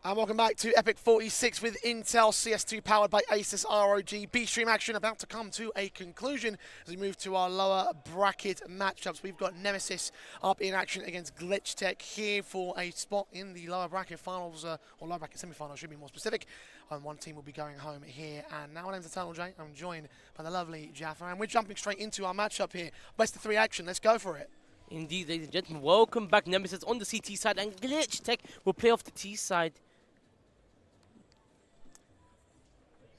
And welcome back to EPIC46 with Intel CS2 powered by Asus ROG. B-Stream action about to come to a conclusion as we move to our lower bracket matchups. We've got NEMESIS up in action against GLITCHTECH here for a spot in the lower bracket finals, or lower bracket semi-finals, should be more specific. One team will be going home here. And now my name's Eternal J. I'm joined by the lovely Jaffa, and we're jumping straight into our matchup here. Best of 3 action. Let's go for it. Indeed, ladies and gentlemen, welcome back. NEMESIS on the CT side, and GLITCHTECH will play off the T side.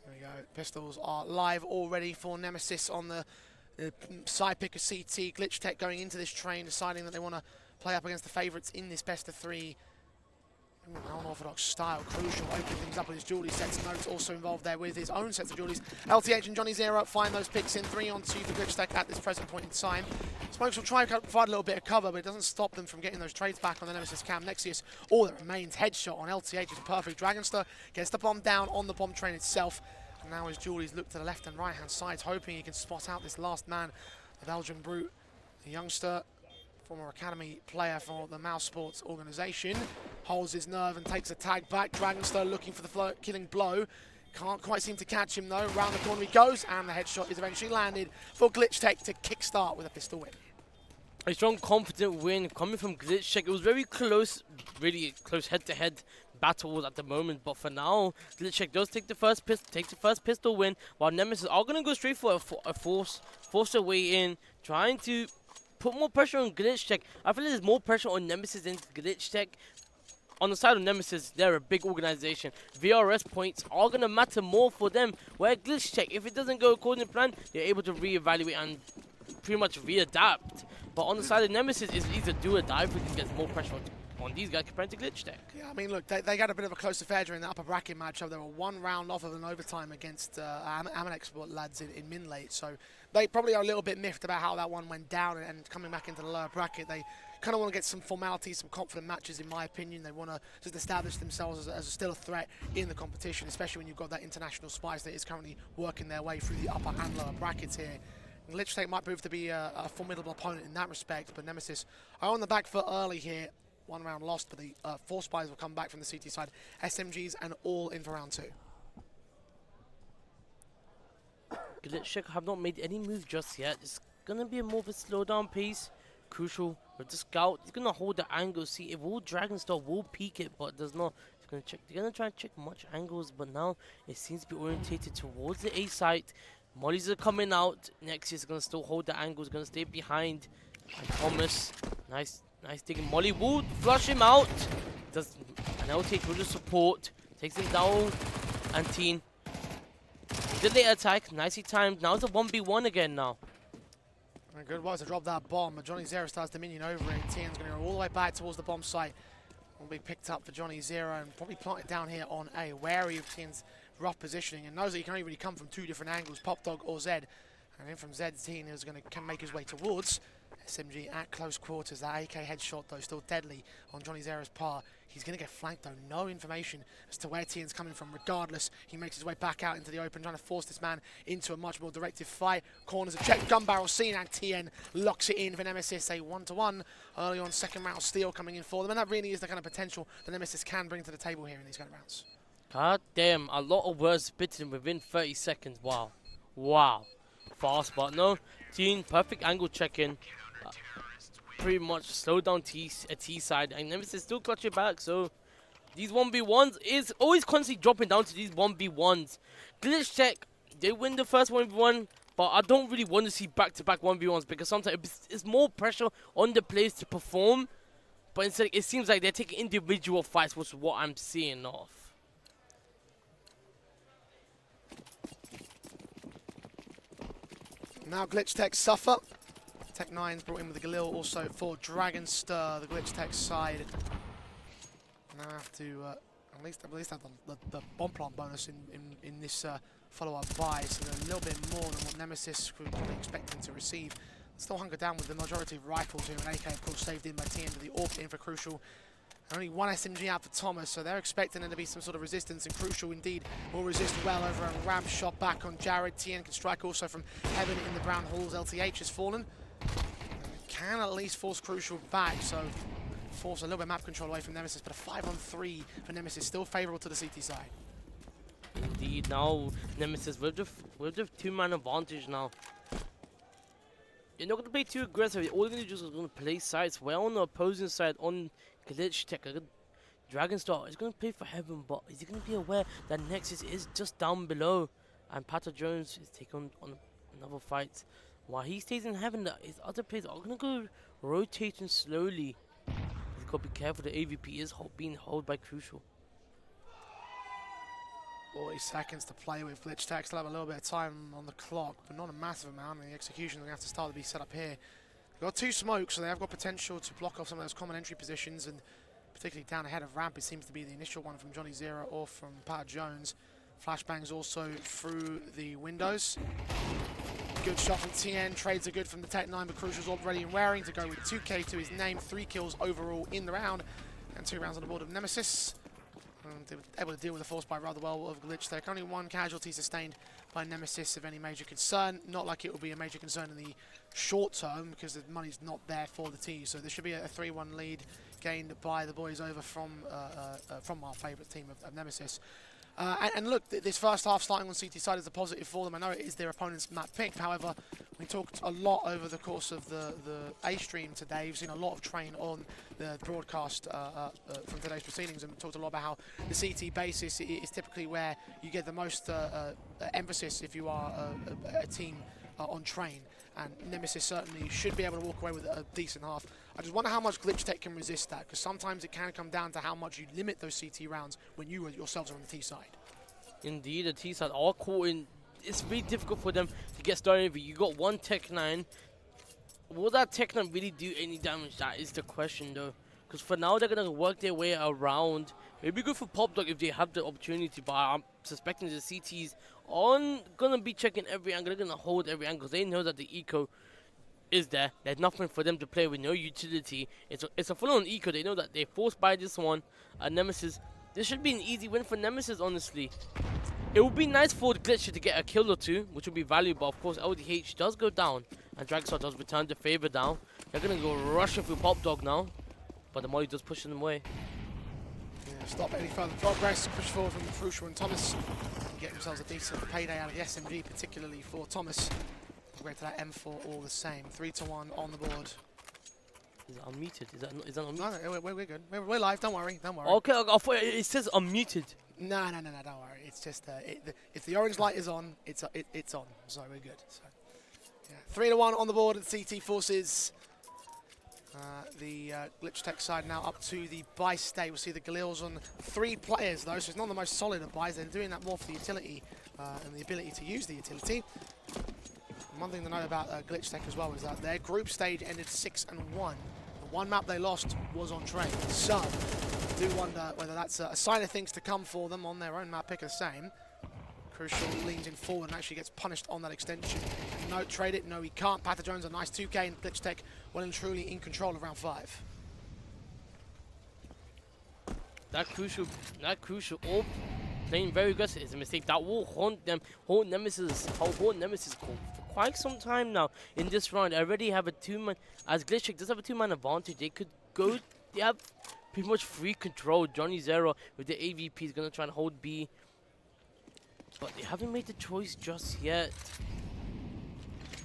There we go. Pistols are live already for NEMESIS on the side pick of CT. GLITCHTECH going into this train, deciding that they want to play up against the favourites in this best of 3 unorthodox style. Crucial opening things up with his Julie sets. Notes also involved there with his own sets of Julies. LTH and Johnny Zero find those picks in 3-on-2 for GLITCHTECH at this present point in time. Smokes will try and provide a little bit of cover, but it doesn't stop them from getting those trades back on the NEMESIS cam. Nexius, all that remains. Headshot on LTH is perfect. Dragonstar gets the bomb down on the bomb train itself. And now as Julie's look to the left and right hand sides, hoping he can spot out this last man, the Belgian brute, the youngster, former academy player for the Mouse Sports organisation, holds his nerve and takes a tag back. Dragonstar looking for the killing blow. Can't quite seem to catch him though. Round the corner he goes, and the headshot is eventually landed for GLITCHTECH to kickstart with a pistol win. A strong, confident win coming from GLITCHTECH. It was very close, really close head-to-head battles at the moment, but for now, GLITCHTECH does take the first pistol win, while NEMESIS are going to go straight for a force their way in, trying to put more pressure on GLITCHTECH. I feel like there's more pressure on NEMESIS than GLITCHTECH. On the side of NEMESIS, they're a big organization. VRS points are going to matter more for them, where GLITCHTECH, if it doesn't go according to plan, they're able to reevaluate and pretty much readapt. But on the side of NEMESIS, it's either do or die if we can get more pressure on these guys compared to GLITCHTECH. Yeah, I mean, look, they got a bit of a close affair during the upper bracket matchup. They were 1 round off of an overtime against Amanex lads in min late, so they probably are a little bit miffed about how that one went down, and coming back into the lower bracket, they kind of want to get some formalities, some confident matches, in my opinion. They want to just establish themselves as still a threat in the competition, especially when you've got that international spice that is currently working their way through the upper and lower brackets here. GLITCHTECH might prove to be a formidable opponent in that respect, but NEMESIS are on the back foot early here. 1 round lost, but the 4 spies will come back from the CT side. SMGs and all in for round 2. GLITCHTECH have not made any move just yet. It's going to be a more of a slow down pace. Crucial with the scout. He's going to hold the angle. See, if all Dragonstar will peek it, but does not. He's going to check. They're going to try and check much angles, but now it seems to be orientated towards the A site. Mollies are coming out. Nexius is going to still hold the angle. He's going to stay behind. And Thomas, nice digging. Molly will flush him out. Does an LTH with the support. Takes him down. And Teen. Did the attack. Nicely timed. Now it's a 1v1 again now. And good was to drop that bomb, but Johnny Zero starts Dominion over it. Tien's going to go all the way back towards the bomb site. Will be picked up for Johnny Zero and probably planted down here on A. Wary of Tien's rough positioning and knows that he can only really come from 2 different angles, Pop Dog or Zed. And then from Zed, Tien is going to make his way towards SMG at close quarters. That AK headshot, though, still deadly on Johnny Zero's part. He's going to get flanked, though. No information as to where Tien's coming from. Regardless, he makes his way back out into the open, trying to force this man into a much more directive fight. Corners a check, gun barrel seen, and Tien locks it in for NEMESIS. A 1-1 early on, second round steal coming in for them. And that really is the kind of potential that NEMESIS can bring to the table here in these kind of rounds. God damn, a lot of words spitting within 30 seconds. Wow. Wow. Fast, but no. Tien, perfect angle check-in. Pretty much slow down T side, and NEMESIS still clutch it back. So these 1v1s is always constantly dropping down to these 1v1s. GLITCHTECH, they win the first 1v1, but I don't really want to see back-to-back 1v1s because sometimes it's more pressure on the players to perform, but instead it seems like they're taking individual fights, which is what I'm seeing off. Now GLITCHTECH suffer. Tech9's brought in with the Galil also for Dragonstar, the GLITCHTECH side. Now have to at least have the bomb plant bonus in this follow-up buy, so they're a little bit more than what NEMESIS would be expecting to receive. Still hunkered down with the majority of rifles here, and AK of course saved in by Tien with the AWP in for Crucial. Only 1 SMG out for Thomas, so they're expecting there to be some sort of resistance, and Crucial indeed will resist well over a ramp shot back on Jared. Tien can strike also from heaven in the brown halls. LTH has fallen. Can at least force Crucial back, so force a little bit of map control away from Nemesis, but a 5-on-3 for Nemesis, still favourable to the CT side. Indeed, now Nemesis with the two-man advantage now. You're not going to play too aggressive. All you're going to do is going to play sides well on the opposing side on GLITCHTECH. Dragonstar is going to play for Heaven, but is he going to be aware that Nexus is just down below? And Pata Jones is taking on another fight. While he stays in Heaven, his other players are going to go rotating slowly. He's got to be careful. The AVP is being held by Crucial. 40 seconds to play with. GLITCHTECH still have a little bit of time on the clock, but not a massive amount, and the execution is going to have to start to be set up here. They've got 2 smokes, so they have got potential to block off some of those common entry positions, and particularly down ahead of ramp, it seems to be the initial one from Johnny Zero or from Pat Jones. Flashbangs also through the windows. Good shot from TN, trades are good from the Tech 9, but Crucial's already raring to go with 2K to his name, 3 kills overall in the round, and 2 rounds on the board of Nemesis. They were able to deal with the force by rather well of GLITCHTECH. Only 1 casualty sustained by Nemesis of any major concern. Not like it will be a major concern in the short term because the money's not there for the team. So there should be a 3-1 lead gained by the boys over from our favourite team of Nemesis. And look, this first half starting on CT side is a positive for them. I know it is their opponent's map pick. However, we talked a lot over the course of the A stream today. We've seen a lot of train on the broadcast from today's proceedings, and we talked a lot about how the CT basis is typically where you get the most emphasis if you are a team on train. And Nemesis certainly should be able to walk away with a decent half. I just wonder how much GLITCHTECH can resist that, because sometimes it can come down to how much you limit those CT rounds when you yourselves are on the T side. Indeed, the T side are caught in. It's really difficult for them to get started. You got 1 Tech 9. Will that Tech 9 really do any damage? That is the question, though. Because for now, they're going to work their way around. It'd be good for PopDog if they have the opportunity, but I'm suspecting the CTs aren't going to be checking every angle. They're going to hold every angle. They know that the eco is there. There's nothing for them to play with, no utility. It's a full-on eco. They know that they're forced by this one. Nemesis, this should be an easy win for Nemesis, honestly. It would be nice for GLITCHTECH to get a kill or 2, which would be valuable. Of course, LDH does go down, and Dragstar does return the favor down. They're going to go rushing through PopDog now, but the Molly does pushing them away. Yeah, stop any further progress. Push forward from Crucial and Thomas. And get themselves a decent payday out of the SMG, particularly for Thomas. Great to that M4 all the same. 3-1 on the board. Is it unmuted? Is that unmuted? No, we're good. We're live. Don't worry. Don't worry. Okay, I thought it says unmuted. No. Don't worry. It's just if the orange light is on, it's on. So we're good. So yeah, 3-1 on the board at CT Forces. The GLITCHTECH side now up to the buy state. We'll see the Galils on 3 players though, so it's not the most solid of buys. They're doing that more for the utility and the ability to use the utility. One thing to know about GLITCHTECH as well is that their group stage ended 6-1. The 1 map they lost was on train. So, I do wonder whether that's a sign of things to come for them on their own map pick the same. Crucial leans in forward and actually gets punished on that extension. No, trade it. No, he can't. Pata Jones a nice 2K, and GLITCHTECH well and truly in control of round 5. That crucial, all playing very aggressive is a mistake. That will haunt them, haunt Nemesis for quite some time now in this round. I already have a 2-man, as GLITCHTECH does have a 2-man advantage. They could go, they have pretty much free control. Johnny Zero with the AVP is going to try and hold B, but they haven't made the choice just yet.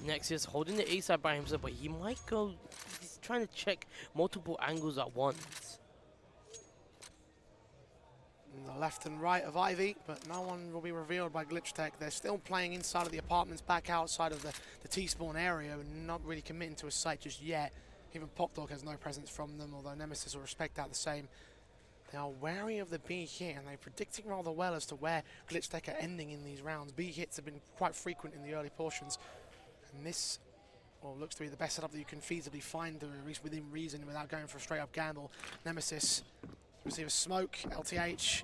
Nexus holding the A side by himself, but he might go, he's trying to check multiple angles at once. The left and right of Ivy, but no one will be revealed by GLITCHTECH. They're still playing inside of the apartments, back outside of the T-spawn area, and not really committing to a site just yet. Even PopDog has no presence from them, although Nemesis will respect that the same. They are wary of the B hit, and they're predicting rather well as to where GLITCHTECH are ending in these rounds. B hits have been quite frequent in the early portions, and this looks to be the best setup that you can feasibly find, at least within reason, without going for a straight-up gamble. Nemesis receive a smoke, LTH.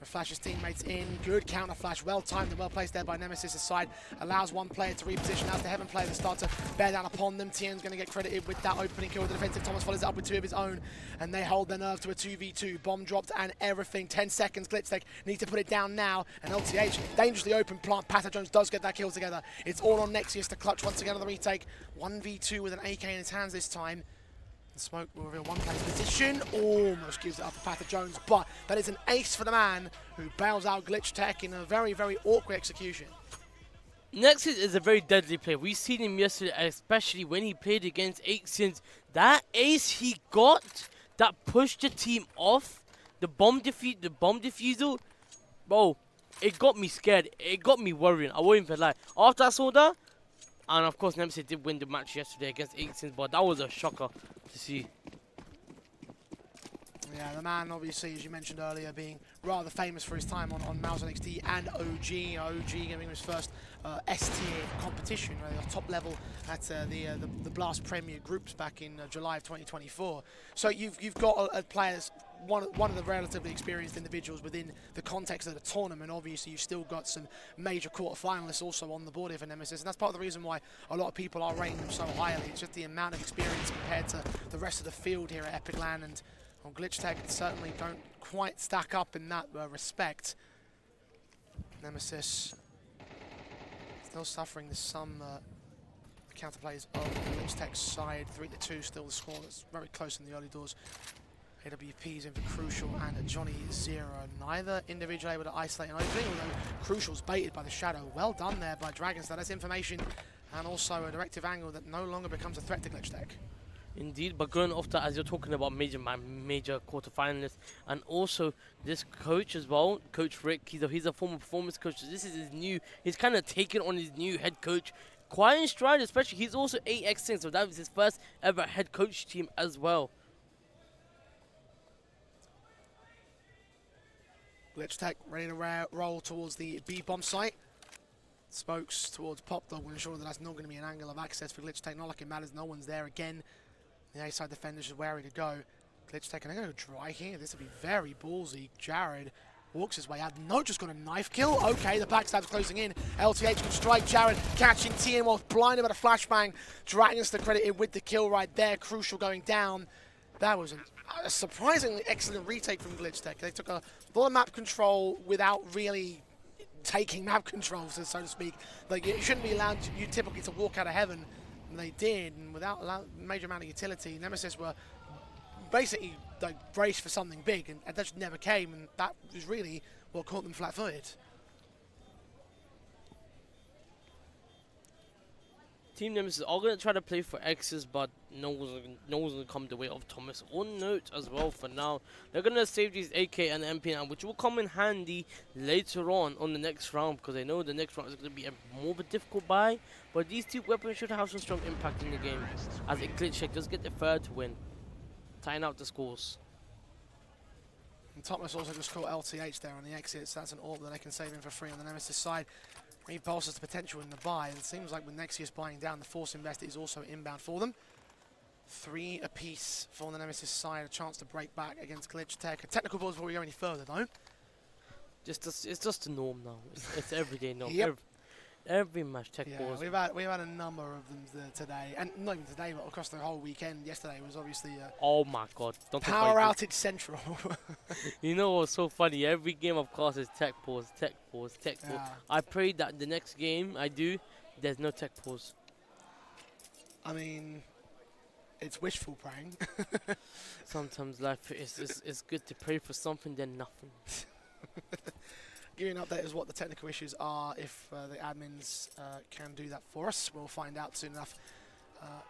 Flash his teammates in. Good counter flash. Well timed and well placed there by Nemesis' side. Allows one player to reposition as the Heaven player to start to bear down upon them. Tien's going to get credited with that opening kill with the defensive. Thomas follows it up with 2 of his own. And they hold their nerve to a 2v2. Bomb dropped and everything. 10 seconds. GLITCHTECH need to put it down now. And LTH dangerously open plant. Pata Jones does get that kill together. It's all on Nexius to clutch once again on the retake. 1v2 with an AK in his hands this time. The smoke will reveal one player's position. Almost gives it up to Pata Jones, but that is an ace for the man who bails out GLITCHTECH in a very, very awkward execution. Nexus is a very deadly player. We've seen him yesterday, especially when he played against Axians. That ace he got that pushed the team off, the bomb defusal, bro, it got me scared. It got me worrying. I won't even lie. After I saw that, and of course Nemesis did win the match yesterday against Axians, but that was a shocker to see. Yeah, the man, obviously, as you mentioned earlier, being rather famous for his time on Mouse NXT and OG. OG giving his first S-tier competition, really, off top level at the Blast Premier groups back in July of 2024. So you've got a players, one of the relatively experienced individuals within the context of the tournament. Obviously, you've still got some major quarterfinalists also on the board here for Nemesis, and that's part of the reason why a lot of people are rating them so highly. It's just the amount of experience compared to the rest of the field here at Epic Land, and well, GLITCHTECH certainly don't quite stack up in that respect. Nemesis still suffering some counterplays on GLITCHTECH's side. 3-2 still the score. That's very close in the early doors. AWP's in for Crucial and Johnny Zero. Neither individual able to isolate an opening, although Crucial's baited by the Shadow. Well done there by Dragons. That's information and also a directive angle that no longer becomes a threat to GLITCHTECH. Indeed, but going off that, as you're talking about major quarterfinalists, and also this coach as well, Coach Rick, he's a former performance coach. So this is his new, he's kind of taken on his new head coach quite in stride, especially he's also 8x, so that was his first ever head coach team as well. GLITCHTECH ready to roll towards the B-bomb site. Spokes towards Pop Dog, will ensure that that's not going to be an angle of access for GLITCHTECH. Not like it matters, no one's there again. The A-side defenders are wary to go. GLITCHTECH, and they're going to go dry here. This will be very ballsy. Jared walks his way out. No, just got a knife kill. Okay, the backstab's closing in. LTH can strike. Jared catching TN while blinded by the flashbang. Dragons to credit it with the kill right there. Crucial going down. That was a surprisingly excellent retake from GLITCHTECH. They took a lot of map control without really taking map control, so to speak. Like, it shouldn't be allowed you typically to walk out of heaven. And they did, and without a major amount of utility, Nemesis were basically like braced for something big, and that just never came, and that was really what caught them flat-footed. Team Nemesis are going to try to play for X's, but no one's going to come the way of Thomas or Note as well for now. They're going to save these AK and MP now, which will come in handy later on the next round, because I know the next round is going to be more of a difficult buy, but these two weapons should have some strong impact in the game, as GLITCHTECH does get the third win, tying out the scores. And Thomas also just caught LTH there on the exits. That's an AWP that they can save in for free on the Nemesis side. Rebolsters the potential in the buy. It seems like with Nexius buying down, the Force Invest is also inbound for them. 3 apiece for the Nemesis side. A chance to break back against GLITCHTECH. A technical balls before we go any further, though. It's just the norm now. It's everyday norm. Yep. Every match tech balls. We've had a number of them today, and not even today, but across the whole weekend. Yesterday was obviously oh my god! Don't power outage central. You know what's so funny? Every game, of course, is tech pause, tech pause, tech pause. I pray that the next game I do, there's no tech pause. I mean, it's wishful praying. Sometimes life is good to pray for something than nothing. Give you an update as what the technical issues are. If the admins can do that for us, we'll find out soon enough.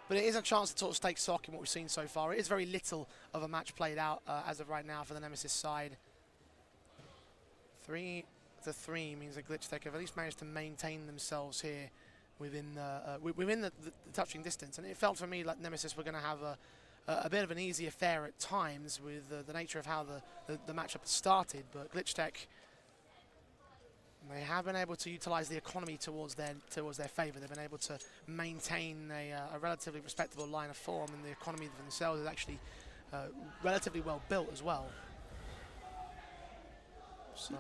But it is a chance to sort of take stock in what we've seen so far. It is very little of a match played out as of right now for the Nemesis side. 3-3 means that GLITCHTECH have at least managed to maintain themselves here within the touching distance. And it felt for me like Nemesis were going to have a bit of an easier fare at times with the nature of how the matchup started. But GLITCHTECH, they have been able to utilize the economy towards their favor. They've been able to maintain a relatively respectable line of form, and the economy for themselves is actually relatively well built as well. So,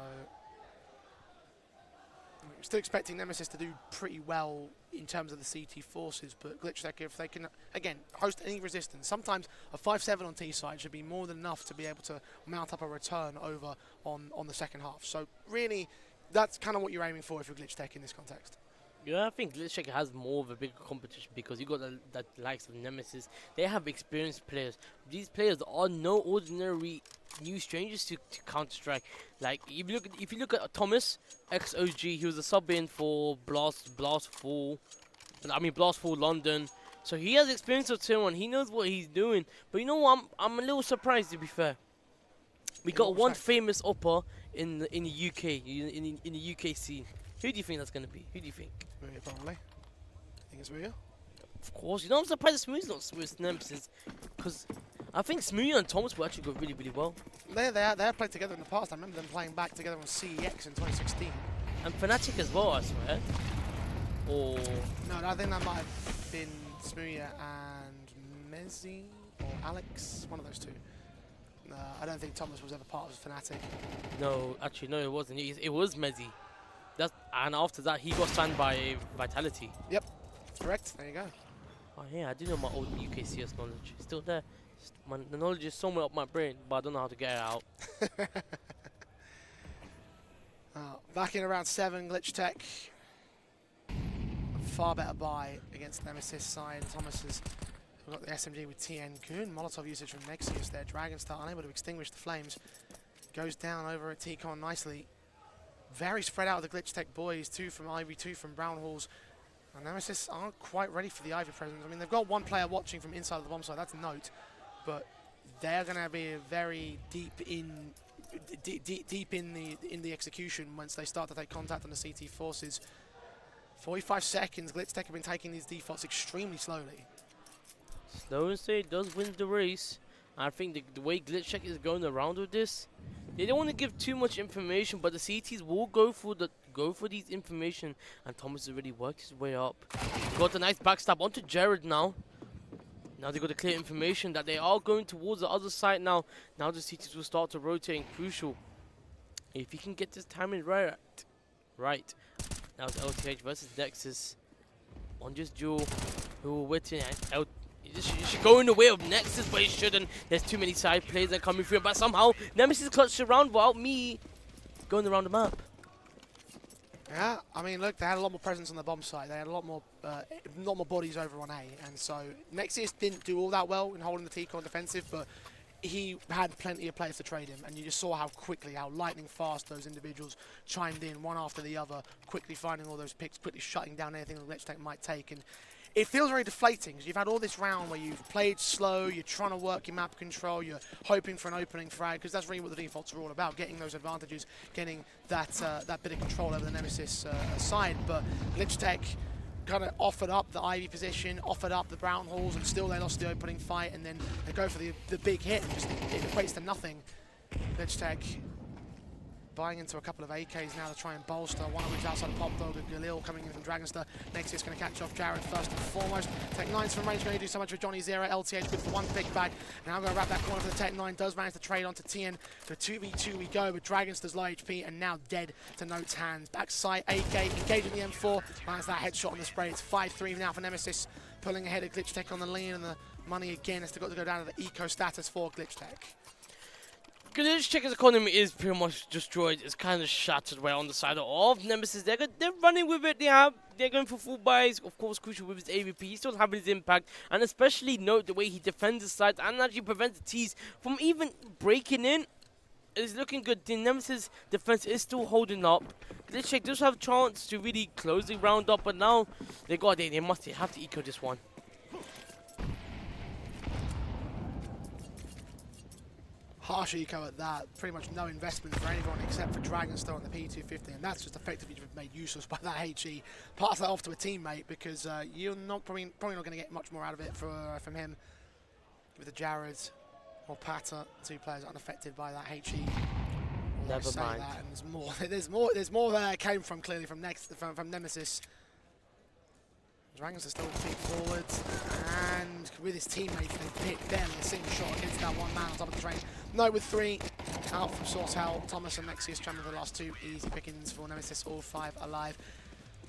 I'm still expecting Nemesis to do pretty well in terms of the CT forces, but GLITCHTECH, if they can, again, host any resistance, sometimes a 5-7 on T side should be more than enough to be able to mount up a return over on the second half. So really, that's kind of what you're aiming for if you're GLITCHTECH in this context. Yeah, I think GLITCHTECH has more of a bigger competition because you got the likes of Nemesis. They have experienced players. These players are no ordinary new strangers to Counter Strike. Like if you look at Thomas XOG, he was a sub in for Blast 4. I mean Blast 4 London. So he has experience of Tier 1. He knows what he's doing. But you know what? I'm a little surprised, to be fair. We got one famous upper in the UK in the UK scene. Who do you think that's gonna be? Who do you think? Muya, probably. Think it's Muya? Of course, you know I'm surprised Smooth's not Smooth's Nemesis, because I think Smooth and Thomas will actually go really well. They have played together in the past. I remember them playing back together on CEX in 2016. And Fnatic as well, I swear. Or No, I think that might have been Smooya and Mezzi or Alex, one of those two. I don't think Thomas was ever part of Fnatic. no, actually no, it wasn't. It was Mezzi. And after that, he got signed by Vitality. Yep, correct. There you go. Oh yeah, I do know my old UK CS knowledge. It's still there. The knowledge is somewhere up my brain, but I don't know how to get it out. Back in around 7, GLITCHTECH. Far better buy against Nemesis side. Thomas has got the SMG with TN. Good Molotov usage from NEMESIS there. Dragonstar unable to extinguish the flames. Goes down over at T-Con nicely. Very spread out of the GLITCHTECH boys. 2 from Ivy, 2 from Brown Halls. And Nemesis aren't quite ready for the Ivy presence. I mean, they've got one player watching from inside of the bomb site. That's a note. But they're going to be very deep in the execution once they start to take contact on the CT forces. 45 seconds. GLITCHTECH have been taking these defaults extremely slowly. Slow and steady does win the race. I think the way GLITCHTECH is going around with this, they don't want to give too much information, but the CTs will go for these information. And Thomas has already worked his way up. Got a nice backstab onto Jared now. Now they got the clear information that they are going towards the other side now. Now the CTs will start to rotate and crucial. If he can get this timing right. Now it's LTH versus Nexus. On just duel. Who will win out. You should go in the way of Nexus, but he shouldn't. There's too many side players that are coming through. But somehow, Nemesis clutched around without me going around the map. Yeah, I mean, look, they had a lot more presence on the bomb site. They had a lot more bodies over on A. And so, Nexus didn't do all that well in holding the T-Con defensive, but he had plenty of players to trade him. And you just saw how quickly, how lightning fast those individuals chimed in, one after the other, quickly finding all those picks, quickly shutting down anything that GLITCHTECH might take. And it feels very deflating because you've had all this round where you've played slow, you're trying to work your map control, you're hoping for an opening frag, because that's really what the defaults are all about, getting those advantages, getting that bit of control over the Nemesis side. But GLITCHTECH kind of offered up the Ivy position, offered up the Brown Halls, and still they lost the opening fight, and then they go for the big hit, and just it equates to nothing. GLITCHTECH buying into a couple of AKs now to try and bolster. One of which outside of Pop Dog and Galil coming in from Dragonstar. Nexus going to catch off Jared first and foremost. Tech9's from range going to do so much for Johnny Zero. LTH with one big bag. And now going to wrap that corner for the Tech9. Does manage to trade onto TN. So 2v2 we go with Dragonstar's low HP and now dead to Note's hands. Backside AK engaging the M4. Lands that headshot on the spray. It's 5-3 now for Nemesis. Pulling ahead of GLITCHTECH on the lean, and the money again has got to go down to the eco status for GLITCHTECH. GLITCHTECH's economy is pretty much destroyed. It's kind of shattered right on the side of Nemesis. They're running with it. They're going for full buys. Of course, crucial with his AVP. He's still having his impact, and especially note the way he defends the side and actually prevents the T's from even breaking in. It's looking good. The Nemesis defense is still holding up. GLITCHTECH does have a chance to really close the round up, but now they have to eco this one. Harsh eco at that. Pretty much no investment for anyone except for Dragonstar on the P250, and that's just effectively made useless by that HE. Pass that off to a teammate because you're probably not going to get much more out of it from him. With the Jared or Pata, 2 players unaffected by that HE. Never mind. That, and there's more that came from clearly from Nemesis. Dragons are still feet forward, and with his teammates, they hit barely a single shot against that one man on top of the train. No, with 3 out from Source Hell, Thomas and Nexius tramming the last 2 easy pickings for Nemesis, all 5 alive.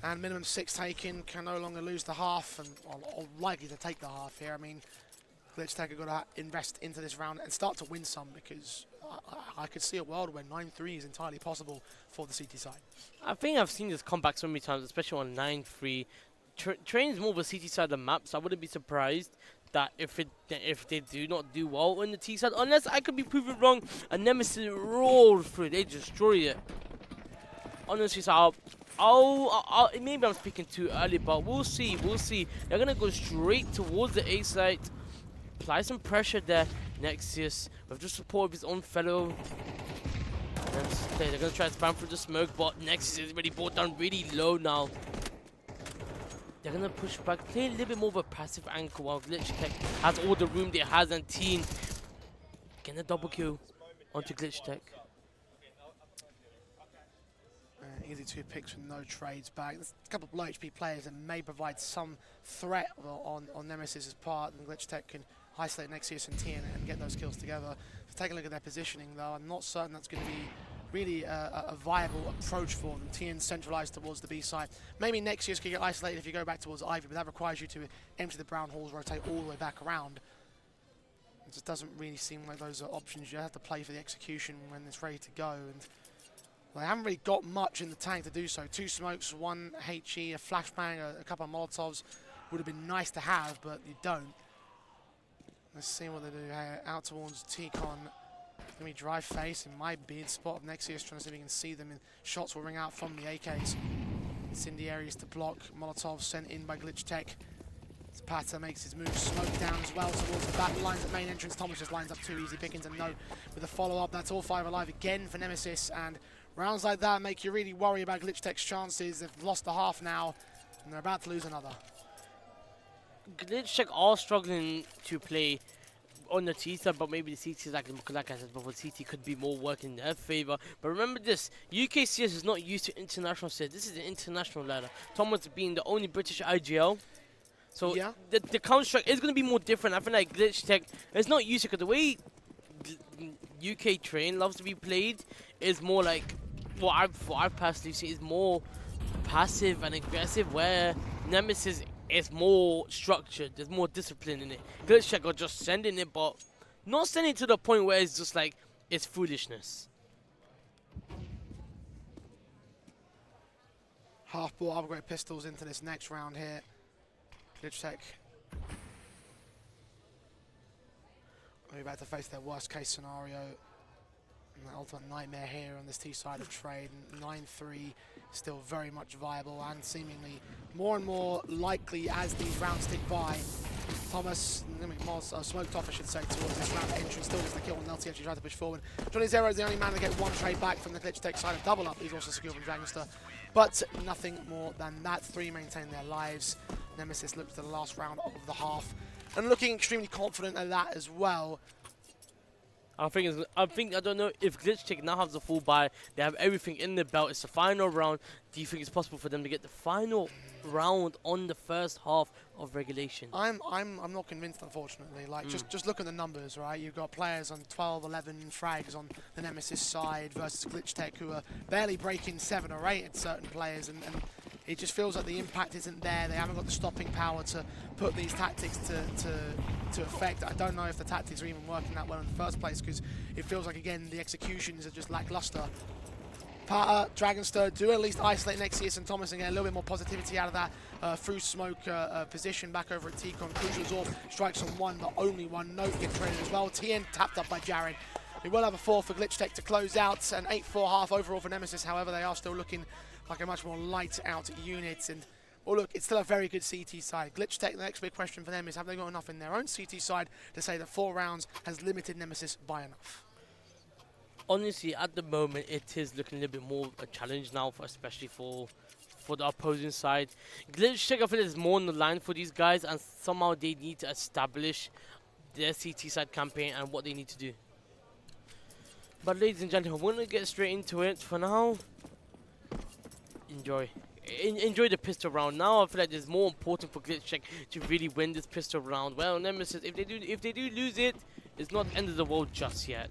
And minimum 6 taken, can no longer lose the half, and or likely to take the half here. I mean, GLITCHTECH are going to invest into this round and start to win some, because I could see a world where 9-3 is entirely possible for the CT side. I think I've seen this come back so many times, especially on 9-3. Train is more of a CT side of the map, so I wouldn't be surprised that if they do not do well on the T side, unless I could be proven wrong, and Nemesis roll through, they destroy it. Honestly, so maybe I'm speaking too early, but we'll see. They're gonna go straight towards the A site, apply some pressure there. NEMESIS with the support of his own fellow. They're gonna try to spam through the smoke, but NEMESIS is already brought down really low now. They're gonna push back, play a little bit more of a passive anchor while GLITCHTECH has all the room they has, and Teen getting a double kill onto GLITCHTECH. Easy 2 picks with no trades back. There's a couple of low HP players that may provide some threat on NEMESIS' part, and GLITCHTECH can isolate NEMESIS and Tien and get those kills together. So take a look at their positioning, though. I'm not certain that's going to be really a viable approach for them. Tien centralized towards the B side. Maybe NEMESIS could get isolated if you go back towards Ivy, but that requires you to empty the brown halls, rotate all the way back around. It just doesn't really seem like those are options. You have to play for the execution when it's ready to go. And they haven't really got much in the tank to do so. 2 smokes, 1 HE, a flashbang, a couple of Molotovs would have been nice to have, but you don't. Let's see what they do here. Out towards T-Con. It's going to be dry face. It might be in spot of NEMESIS, trying to see if we can see them. And shots will ring out from the AKs. Incendiaries to block. Molotov sent in by GLITCHTECH. Pata makes his move, smoke down as well towards the back lines at main entrance. Thomas just lines up 2 easy pickings and no with a follow-up. That's all 5 alive again for NEMESIS, and rounds like that make you really worry about GLITCHTECH's chances. They've lost a half now, and they're about to lose another. GLITCHTECH are struggling to play on the T side, but maybe the CT, like I said before, CT could be more working in their favor. But remember this, UK CS is not used to international CS. This is an international ladder. Thomas being the only British IGL. So yeah, the Counter-Strike is going to be more different. I feel like GLITCHTECH is not used to, because the way UK train loves to be played is more like, what I've personally seen is more passive and aggressive, where NEMESIS is more structured. There's more discipline in it. GLITCHTECH are just sending it, but not sending it to the point where it's just like, it's foolishness. half ball upgrade pistols into this next round here. GLITCHTECH we're about to face their worst case scenario. And the ultimate nightmare here on this T side of trade. 9-3 still very much viable and seemingly more and more likely as these rounds tick by. Thomas, smoked off I should say, towards this round entry, still gets the kill on LT, actually tried to push forward. Johnny Zero is the only man to get 1 trade back from the GLITCHTECH side of double up. He's also secured from Dragonster, but nothing more than that. 3 maintain their lives. NEMESIS looks to the last round of the half and looking extremely confident at that as well. I don't know if GLITCHTECH now has the full buy. They have everything in the belt. It's the final round. Do you think it's possible for them to get the final round on the first half of regulation? I'm not convinced, unfortunately. Like just look at the numbers, right? You've got players on 12, 11 frags on the NEMESIS side versus GLITCHTECH, who are barely breaking 7 or 8 at certain players, and it just feels like the impact isn't there. They haven't got the stopping power to put these tactics to effect. I don't know if the tactics are even working that well in the first place, because it feels like, again, the executions are just lackluster. Pata, Dragonster do at least isolate NEMESIS and Thomas and get a little bit more positivity out of that through smoke position back over at T-Con. Crucial's off, strikes on 1, the only one. Note gets traded as well. TN tapped up by Jared. We will have a 4 for GLITCHTECH to close out, an 8-4 half overall for NEMESIS. However, they are still looking like a much more light out unit. And well, look, it's still a very good CT side. GLITCHTECH, the next big question for them is, have they got enough in their own CT side to say that 4 rounds has limited NEMESIS by enough? Honestly, at the moment, it is looking a little bit more a challenge now, especially for the opposing side. GLITCHTECH, I feel, is more on the line for these guys, and somehow they need to establish their CT side campaign and what they need to do. But ladies and gentlemen, we're going to get straight into it. For now, enjoy the pistol round. Now I feel like it's more important for GLITCHTECH to really win this pistol round. Well, NEMESIS, if they do lose it, it's not the end of the world just yet.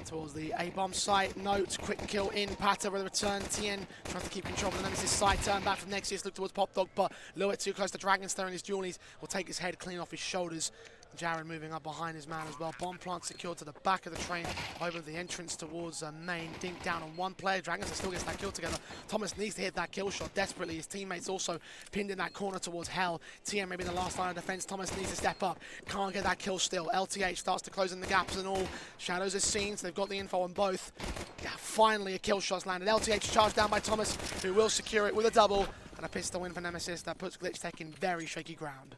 Out towards the A-bomb site. Note, quick kill in. Pata with a return. Tien trying to keep control of the Nemesis side. Turn back from Nexius. Look towards Pop Dog, but a little bit too close to Dragonstone. His dualies will take his head clean off his shoulders. Jared moving up behind his man as well. Bomb plant secured to the back of the train over the entrance towards main. Dink down on one player. Dragons still gets that kill together. Thomas needs to hit that kill shot desperately. His teammates also pinned in that corner towards Hell. TM maybe the last line of defense. Thomas needs to step up. Can't get that kill still. LTH starts to close in the gaps and all. Shadows are seen, so they've got the info on both. Yeah, finally a kill shot's landed. LTH charged down by Thomas, who will secure it with a double. And a pistol win for Nemesis that puts GLITCHTECH in very shaky ground.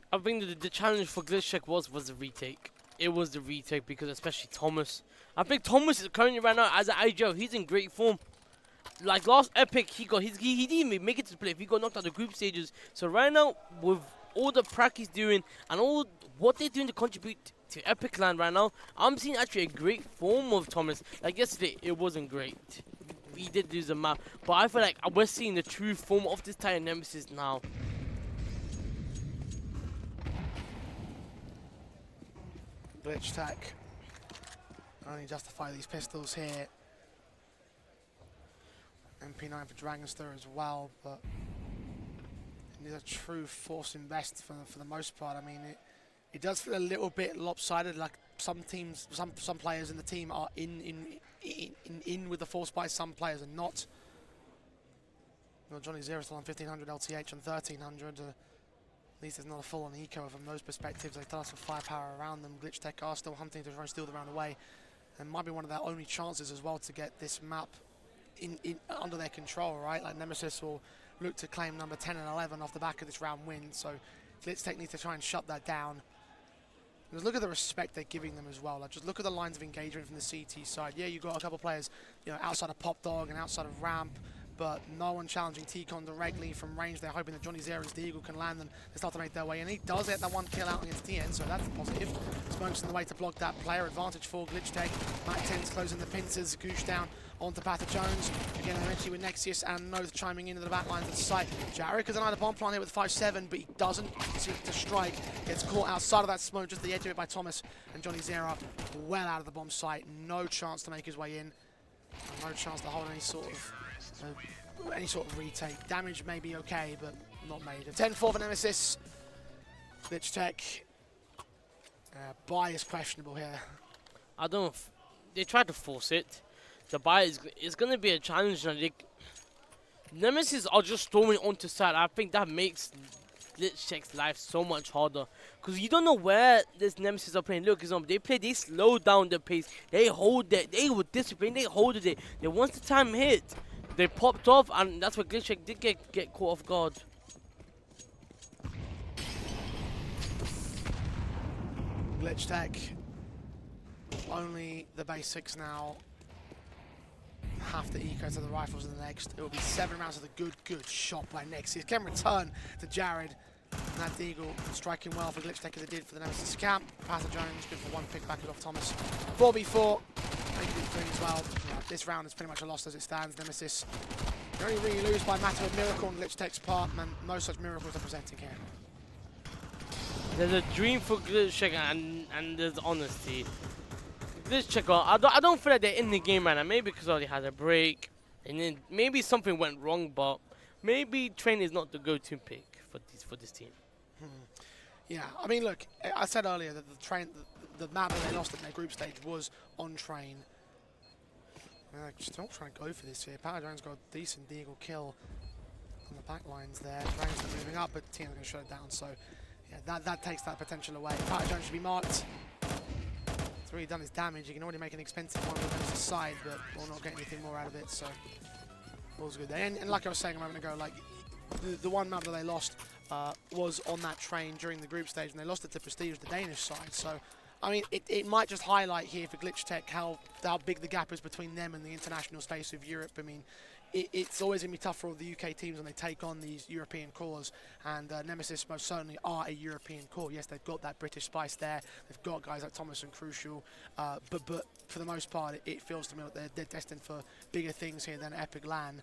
I think the challenge for GLITCHTECH was the retake. It was the retake because especially Thomas. I think Thomas is currently right now as an IGL. He's in great form. Like last Epic, he didn't even make it to the playoff. He got knocked out of the group stages. So right now, with all the practice he's doing and all what they're doing to contribute to Epic land right now, I'm seeing actually a great form of Thomas. Like yesterday, it wasn't great. He did lose the map, but I feel like we're seeing the true form of this Titan Nemesis now. GLITCHTECH only justify these pistols here. MP9 for Dragonstar as well, but it is a true force invest for the most part. I mean, it does feel a little bit lopsided. Like some teams, some players in the team are in with the force buy, some players are not. Well, Johnny Zero still on 1500 LTH and 1300. At least there's not a full-on eco from those perspectives. They still have some firepower around them. GLITCHTECH are still hunting to try and steal the round away, and might be one of their only chances as well to get this map in under their control, right? Like Nemesis will look to claim number 10 and 11 off the back of this round win, so GLITCHTECH needs to try and shut that down. Just look at the respect they're giving them as well. Like just look at the lines of engagement from the CT side. Yeah, you've got a couple players, you know, outside of Pop Dog and outside of Ramp, but no one challenging T-Con directly from range. They're hoping that Johnny Zero's the Eagle can land and they start to make their way. And he does get that one kill out against TN, so that's a positive. Smokes in the way to block that player. Advantage for GLITCHTECH. Mac 10's closing the pincers. Goosh down onto Pata Jones. Again, eventually with Nexius and Noth chiming into the back lines of the site. Jarek has another bomb plant here with 5-7, but he doesn't seek to strike. Gets caught outside of that smoke, just the edge of it by Thomas. And Johnny Zero well out of the bomb site. No chance to make his way in. No chance to hold any sort of retake. Damage may be okay, but not major. 10-4 for Nemesis. GLITCHTECH. Buy is questionable here. They tried to force it. The buy is going to be a challenge. Nemesis are just storming onto side. I think that makes GLITCHTECH's life so much harder. Because you don't know where this Nemesis are playing. Look, they slow down the pace. They hold it. They were disciplined. They holded it. Then once the time hit, they popped off, and that's where GLITCHTECH did get caught off guard. GLITCHTECH, only the basics now. Have to eco to the rifles in the next. It will be 7 rounds of the good shot by Nexius. Can return to Jared. And that Deagle striking well for GLITCHTECH as it did for the Nemesis camp. Pata Jones, good for one pick back off Thomas. 4v4, make it 3 as well. Yeah, this round is pretty much a loss as it stands. Nemesis, you only really lose by a matter of miracle on GLITCHTECH's part, and no such miracles are presenting here. There's a dream for GLITCHTECH and there's honesty. GLITCHTECH, I don't feel like they're in the game right now. Maybe because they had a break, and then maybe something went wrong, but maybe Train is not the go-to pick for this team. Yeah, I mean, look, I said earlier that the map that they lost in their group stage was on Train. I mean, they're still trying to go for this here. Pata Jones got a decent Deagle kill on the back lines there. Dragons are moving up, but Tina's going to shut it down. So, yeah, that takes that potential away. Pata Jones should be marked. It's already done his damage. You can already make an expensive one with the side, but we'll not get anything more out of it. So, all's good there. And like I was saying a moment ago, like the one map that they lost was on that Train during the group stage, and they lost it to Prestige, the Danish side. So, I mean, it might just highlight here for GLITCHTECH how big the gap is between them and the international space of Europe. I mean, it's always going to be tough for all the UK teams when they take on these European cores, and Nemesis most certainly are a European core. Yes, they've got that British spice there. They've got guys like Thomas and Crucial, but for the most part, it feels to me like they're destined for bigger things here than Epic LAN.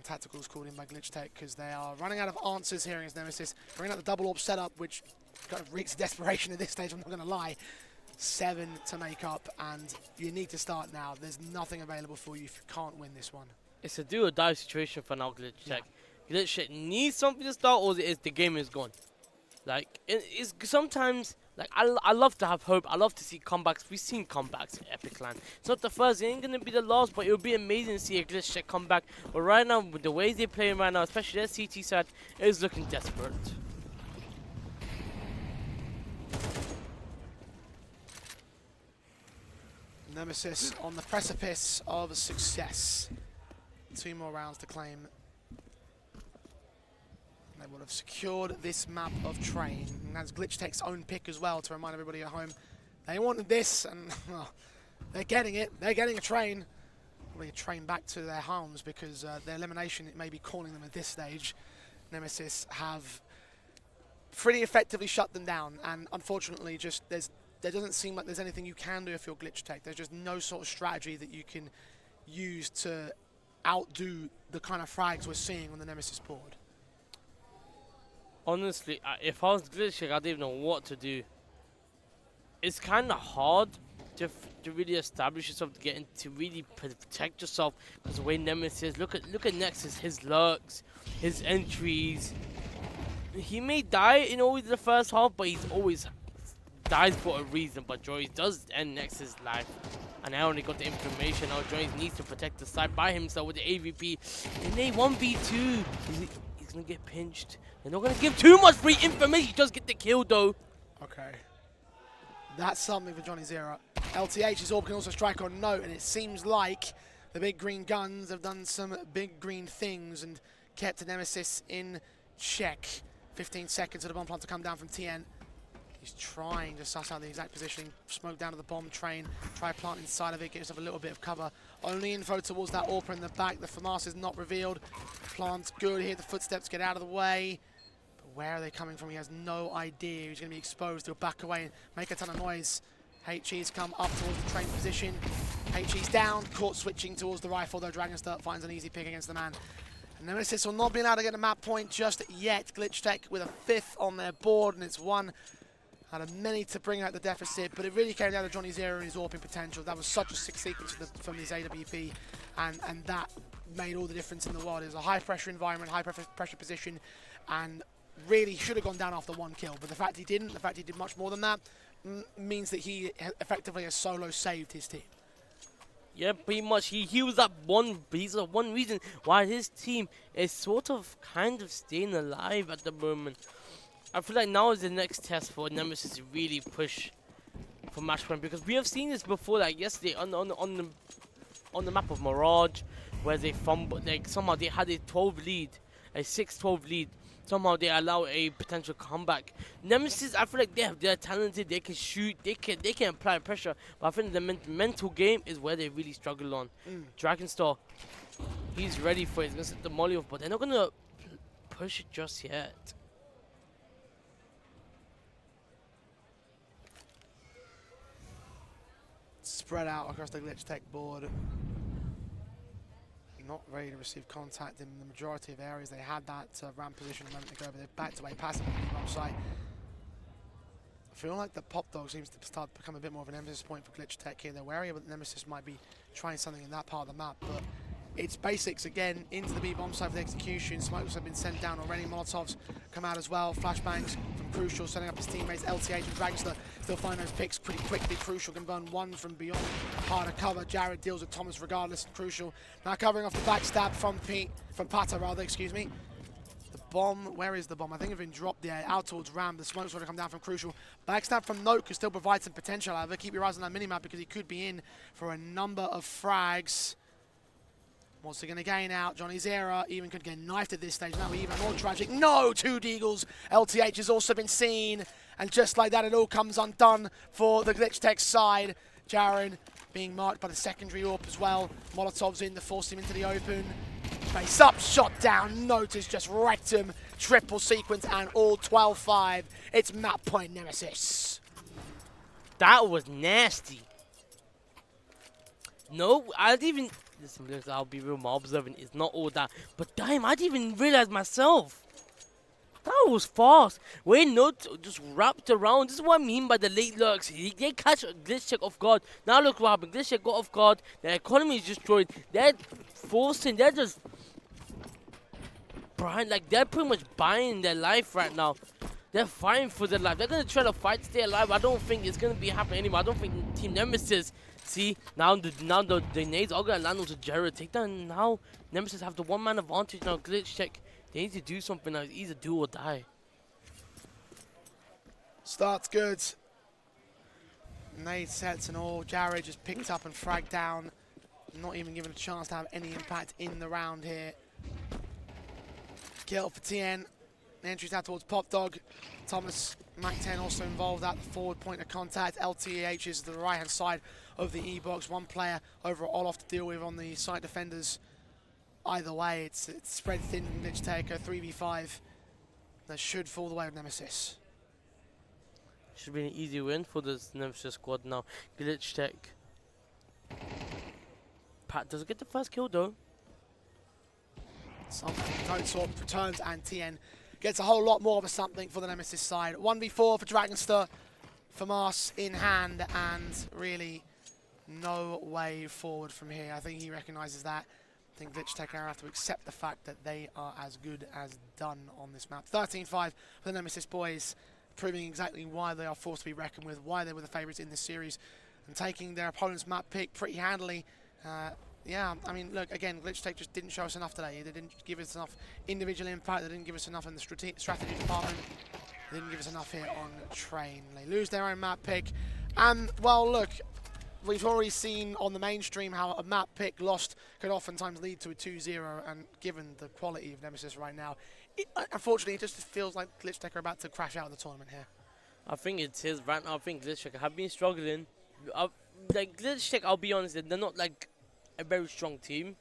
Tacticals called in by GLITCHTECH because they are running out of answers here against Nemesis. Bringing out the double orb setup, which kind of reeks of desperation at this stage, I'm not going to lie. 7 to make up, and you need to start now. There's nothing available for you if you can't win this one. It's a do or die situation for now, GLITCHTECH. GLITCHTECH needs something to start, or the game is gone. Like, it's sometimes, like, I love to have hope. I love to see comebacks. We've seen comebacks in Epic Land. It's not the first, it ain't going to be the last, but it would be amazing to see a GLITCHTECH comeback. But right now, with the way they're playing right now, especially their CT side, it is looking desperate. Nemesis on the precipice of success. 2 more rounds to claim. They would have secured this map of Train. And that's GLITCHTECH's own pick as well, to remind everybody at home. They wanted this, and well, they're getting it. They're getting a Train. Probably a Train back to their homes, because their elimination, it may be calling them at this stage. Nemesis have pretty effectively shut them down, and unfortunately, just there doesn't seem like there's anything you can do if you're GLITCHTECH. There's just no sort of strategy that you can use to outdo the kind of frags we're seeing on the Nemesis board. Honestly, if I was GLITCHTECH, I don't even know what to do. It's kind of hard to really establish yourself, to get into, really protect yourself, because the way Nemesis, look at Nexus, his lurks, his entries. He may die in always the first half, but he's always dies for a reason. But Joyce does end Nexus' life, and I only got the information. Now Joyce needs to protect the side by himself with the AVP. And they 1v2. He's gonna get pinched. They're not gonna give too much free information. He does get the kill though. Okay. That's something for Johnny Zero. LTH's orb can also strike on note, and it seems like the big green guns have done some big green things and kept Nemesis in check. 15 seconds for the bomb plant to come down from TN. He's trying to suss out the exact positioning. Smoke down to the bomb train. Try plant inside of it. Get yourself a little bit of cover. Only info towards that AWP in the back. The FAMAS is not revealed. Plant's good. Hear the footsteps. Get out of the way. But where are they coming from? He has no idea. He's going to be exposed. He'll back away and make a ton of noise. HE's come up towards the train position. HE's down. Caught switching towards the rifle, though Dragonstar finds an easy pick against the man. And Nemesis will not be allowed to get a map point just yet. GLITCHTECH with a 5th on their board, and it's one out of many to bring out the deficit, but it really came down to Johnny Zero and his AWPing potential. That was such a sick sequence from his AWP, and that made all the difference in the world. It was a high-pressure environment, high-pressure position, and really should have gone down after 1 kill. But the fact he didn't, the fact he did much more than that, means that he effectively has solo saved his team. Yeah, pretty much. He was that one. He's the one reason why his team is sort of kind of staying alive at the moment. I feel like now is the next test for Nemesis to really push for match point, because we have seen this before. Like yesterday on the map of Mirage, where they fumbled. Like somehow they had a 12 lead, a 6-12 lead. Somehow they allow a potential comeback. Nemesis, I feel like they're talented. They can shoot. They can apply pressure. But I think the mental game is where they really struggle on. Dragonstar, he's ready for it. He's gonna set the molly off, but they're not gonna push it just yet. Spread out across the GLITCHTECH board. Not ready to receive contact in the majority of areas. They had that ramp position a moment ago, but they've backed away passively on site. I feel like the pop dog seems to start to become a bit more of an emphasis point for GLITCHTECH here. They're wary, but Nemesis might be trying something in that part of the map. But it's basics again into the B bomb site for the execution. Smokes have been sent down already. Molotovs come out as well. Flashbangs from Crucial setting up his teammates. LTH and Dragster still find those picks pretty quickly. Crucial can burn 1 from beyond. Harder cover. Jared deals with Thomas regardless. Crucial now covering off the backstab from Pata rather, excuse me. The bomb, where is the bomb? I think it's been dropped there out towards Ram. The smoke's going to come down from Crucial. Backstab from Note can still provide some potential, however. Keep your eyes on that minimap because he could be in for a number of frags. What's he going to gain out? Johnny Zera even could get knifed at this stage. That would be even more tragic. No, 2 Deagles. LTH has also been seen. And just like that, it all comes undone for the GLITCHTECH side. Jaren being marked by the secondary AWP as well. Molotov's in to force him into the open. Face up, shot down. Notice just wrecked him. Triple sequence and all 12-5. It's map point Nemesis. That was nasty. No, I didn't even... Listen, I'll be real, my observing is not all that. But damn, I didn't even realize myself. That was fast. Wayne Note just wrapped around. This is what I mean by the late lurks. They catch GLITCHTECH off guard. Now look what happened. GLITCHTECH got off guard. Their economy is destroyed. They're forcing. They're just Brian, like they're pretty much buying their life right now. They're fighting for their life. They're gonna try to fight to stay alive. I don't think it's gonna be happening anymore. I don't think Team Nemesis. See now the nades are gonna land onto Jared. Take down now. Nemesis have the one man advantage now. GLITCHTECH. They need to do something now. It's either do or die. Starts good. Nade sets and all. Jared just picked up and fragged down. Not even given a chance to have any impact in the round here. Kill for TN. Entries out towards Pop Dog. Thomas Mac 10 also involved at the forward point of contact. LTH is the right hand side of the E-box. One player over at Olof to deal with on the site defenders. Either way, it's spread thin from GLITCHTECH, a 3v5 that should fall the way of Nemesis. Should be an easy win for this Nemesis squad now. GLITCHTECH. Pat doesn't get the first kill though. Something. Note returns and TN gets a whole lot more of a something for the Nemesis side. 1v4 for Dragonster. FAMAS in hand and really no way forward from here. I think he recognises that. I think GLITCHTECH now have to accept the fact that they are as good as done on this map. 13-5 for the Nemesis boys, proving exactly why they are forced to be reckoned with, why they were the favourites in this series, and taking their opponent's map pick pretty handily. Yeah, I mean, look, again, GLITCHTECH just didn't show us enough today. They didn't give us enough individual impact. They didn't give us enough in the strategy department. They didn't give us enough here on Train. They lose their own map pick. And, well, look, we've already seen on the mainstream how a map pick lost could oftentimes lead to a 2-0. And given the quality of Nemesis right now, unfortunately, it just feels like GLITCHTECH are about to crash out of the tournament here. I think it's his right now. I think GLITCHTECH have been struggling. Like, GLITCHTECH, I'll be honest, they're not, like, a very strong team.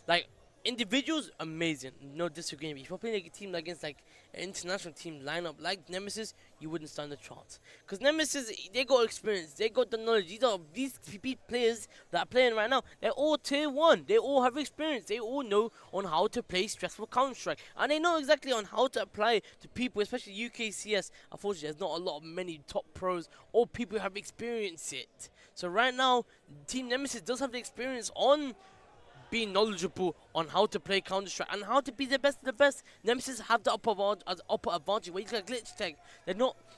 Like individuals, amazing, no disagreement. If you're playing like a team against like an international team lineup like Nemesis, you wouldn't stand a chance. Because Nemesis, they got experience, they got the knowledge. These players that are playing right now, they're all tier 1. They all have experience. They all know on how to play stressful Counter-Strike, and they know exactly on how to apply to people, especially UKCS. Unfortunately, there's not a lot of many top pros or people who have experienced it. So right now, Team Nemesis does have the experience on being knowledgeable on how to play Counter-Strike and how to be the best of the best. Nemesis have the upper advantage. Where you look at GLITCHTECH,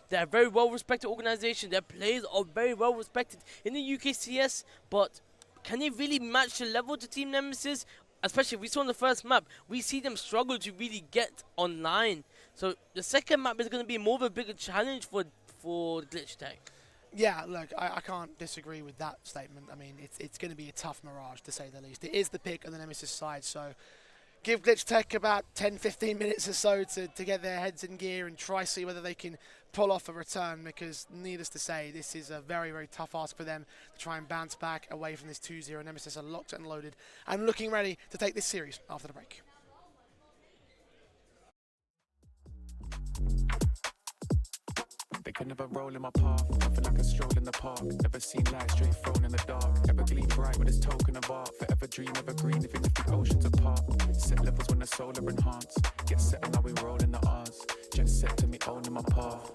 they're a very well-respected organization. Their players are very well-respected in the UKCS, but can they really match the level to Team Nemesis? Especially if we saw on the first map, we see them struggle to really get online. So the second map is going to be more of a bigger challenge for GLITCHTECH. Yeah, look, I can't disagree with that statement. I mean, it's going to be a tough mirage, to say the least. It is the pick on the Nemesis side, so give GLITCHTECH about 10-15 minutes or so to get their heads in gear and try see whether they can pull off a return, because needless to say, this is a very, very tough ask for them to try and bounce back away from this 2-0. Nemesis are locked and loaded and looking ready to take this series after the break. They could never roll in my path, I feel like a stroll in the park. Never seen light straight thrown in the dark. Ever gleam bright with this token of art. Forever dream, ever green, even if the oceans apart. Set levels when the solar enhance. Get set and now we roll in the R's. Jet set to me owning my path.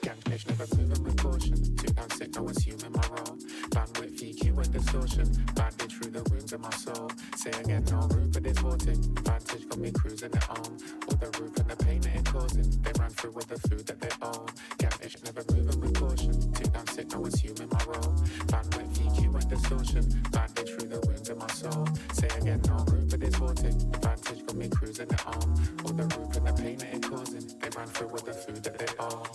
Gang glitch, never moving with caution. 2 down sick, no one's human my role. Bandwidth, EQ and distortion. Bandage through the wounds of my soul. Say again, no room for this vortex. Vantage got me cruising it on. All the roof and the pain that it causing. They ran through with the food that they own. Never moving with caution. 2 down sick, no one's human my role. Bandwidth, EQ and distortion. Bandage through the wounds of my soul. Say again, no room for this vortex. Vantage got me cruising it on. All the roof and the pain that it causing. They ran through with the food that they own.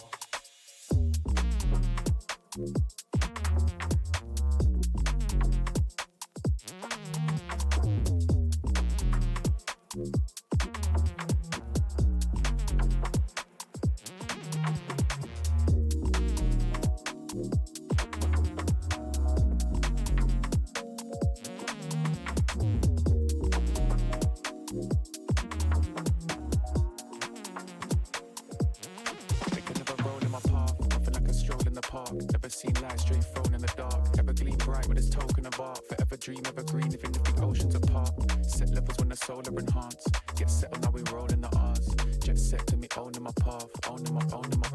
Never seen light straight thrown in the dark. Ever gleam bright with this token of art. Forever dream, ever green, even if the oceans apart. Set levels when the solar enhance. Get settled now we roll in the R's. Jet Jet set to me, owning my path, owning my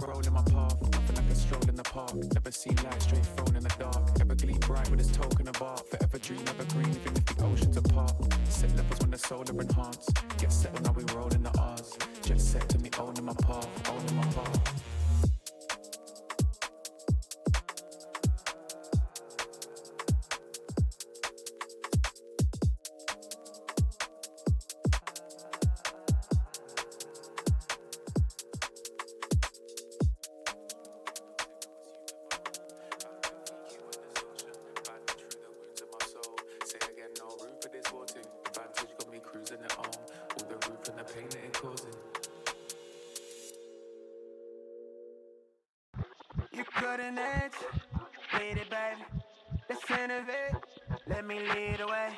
rolling my path. Nothing like a stroll in the park. Never seen light straight thrown in the dark. Ever gleam bright with its token of art. Forever dream, ever green, even if the oceans apart. Set levels when the solar enhance. Get settled now we roll in the R's. Jet set to me, owning my path, owning my path. You couldn't edge, lead it, baby. Let's innovate, let me lead the way.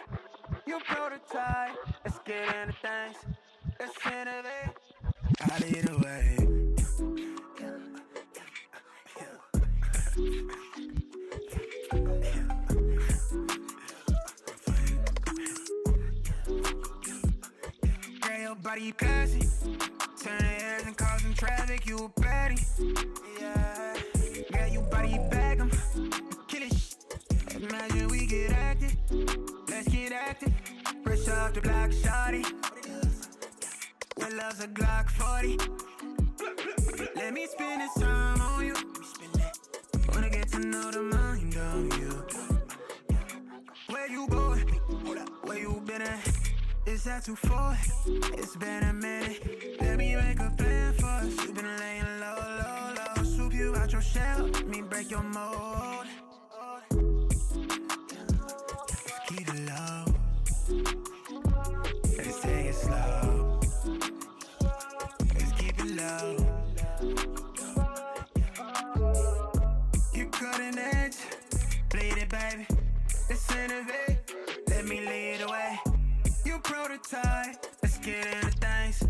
You prototype, let's get into things. Let's innovate, I lead the way. Girl, your body classy. Turn the heads and causing traffic, you a baddie. Yeah. Girl, you body bag 'em, kill it. Imagine we get active, let's get active. Fresh off the block, shawty. Your love's a Glock 40. Let me spend this time on you. Wanna get to know the mind of you. Where you going? Where you been at? Is that too far? It's been a minute. Let me make a plan for us. You been laying low, low, low. Swoop you out your shell. Let me break your mold. Keep it low. Let's take it slow. Let's keep it low. You cutting edge, bleed it, baby. Let's innovate. Let me lead the way. You prototype, let's get into things.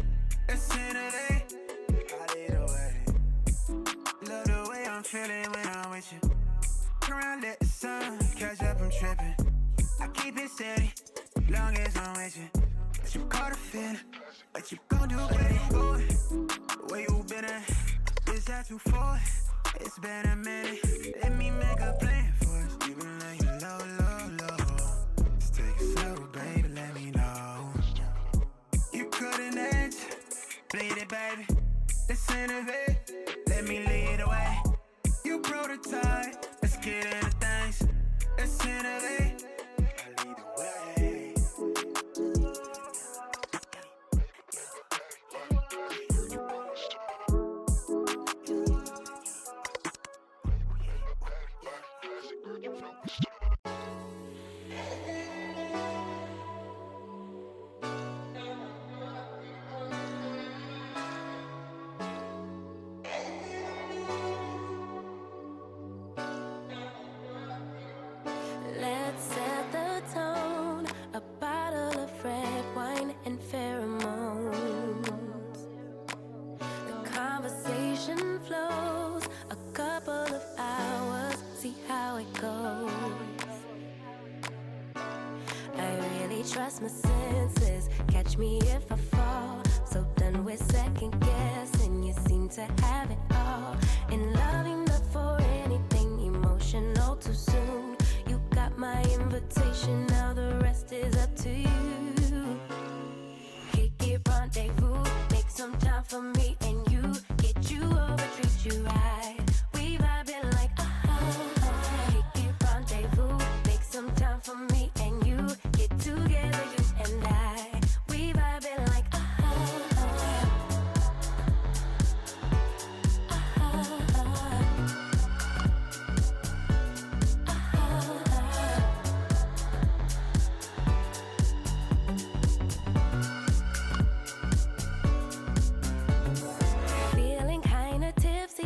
Let's innovate, I lead the way. Love the way I'm feeling when I'm with you. Turn around, let the sun catch up, I'm tripping. I keep it steady, long as I'm with you. But you caught a feeling, what you gon' do when you going? Where you been at? Is that too far? It's been a minute. Let me make a plan for us. You been laying low, low, low. Let's take it slow, baby, let me know. You couldn't edge, bleed it, baby. Let's innovate, let me lead the way. You prototype, let's get into things. Let's innovate, I lead the way. Let's set the tone, a bottle of red wine and pheromones. The conversation flows, a couple of hours, see how it goes. I really trust my senses, catch me if I fall. So done with second guessing, you seem to have it all. In loving but for anything emotional too soon. Got my invitation, now the rest is up to you. Kick it, rendezvous, make some time for me and you. Get you over, treat you right. We vibing like Kick it, rendezvous, make some time for me and you. Get together, you and I. We vibing like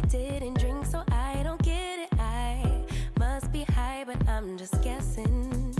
didn't drink, so I don't get it. I must be high, but I'm just guessing.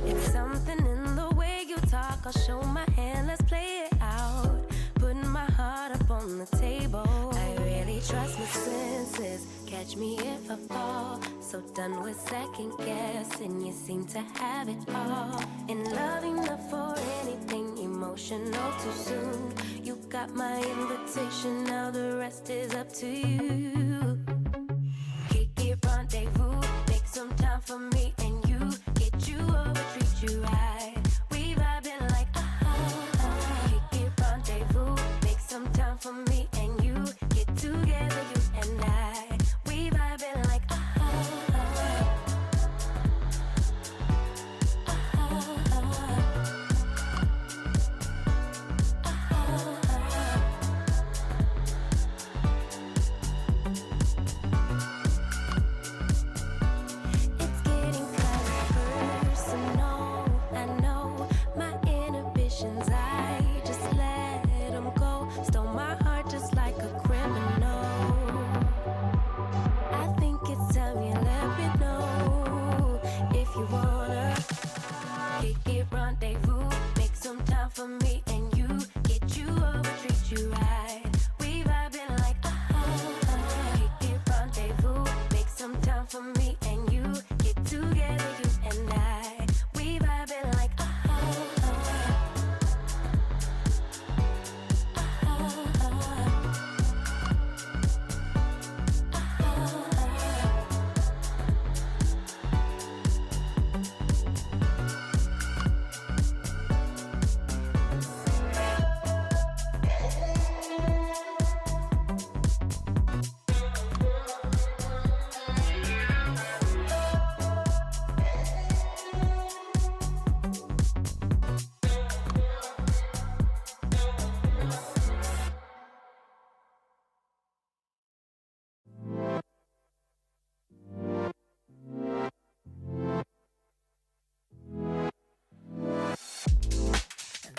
It's something in the way you talk. I'll show my hand, let's play it out. Putting my heart up on the table. I really trust my senses, catch me if I fall. So done with second guessing, you seem to have it all. In loving enough for anything emotional too soon. You got my invitation, now the rest is up to you. Kick it, rendezvous, make some time for me and you. Get you over, treat you right. We vibing like Kick it, rendezvous, make some time for me and you. Get together, you and I. We vibing like It's getting kind of personal. I know my inhibitions, I just let them go. Stole my heart just like a criminal. I think it's time you let me know if you wanna kick it, rendezvous, make some time for me and you. Get you over, treat you right. We vibing like kick it, rendezvous, make some time for me and you. Get together, you and I. We vibing like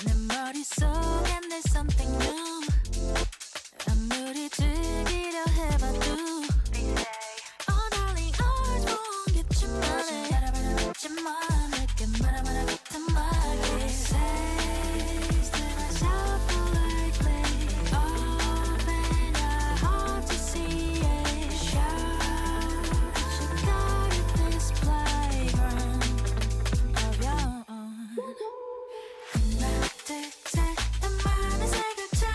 내 머릿속엔 there's something new. 아무리 즐기려 해봐도 darling, always 모르겠지만 내게 말하겠단 말이야. Says to myself politely, open your heart to see it. Show that you got it, this playground of your own. 하나 둘 셋 나만의 색을 찾아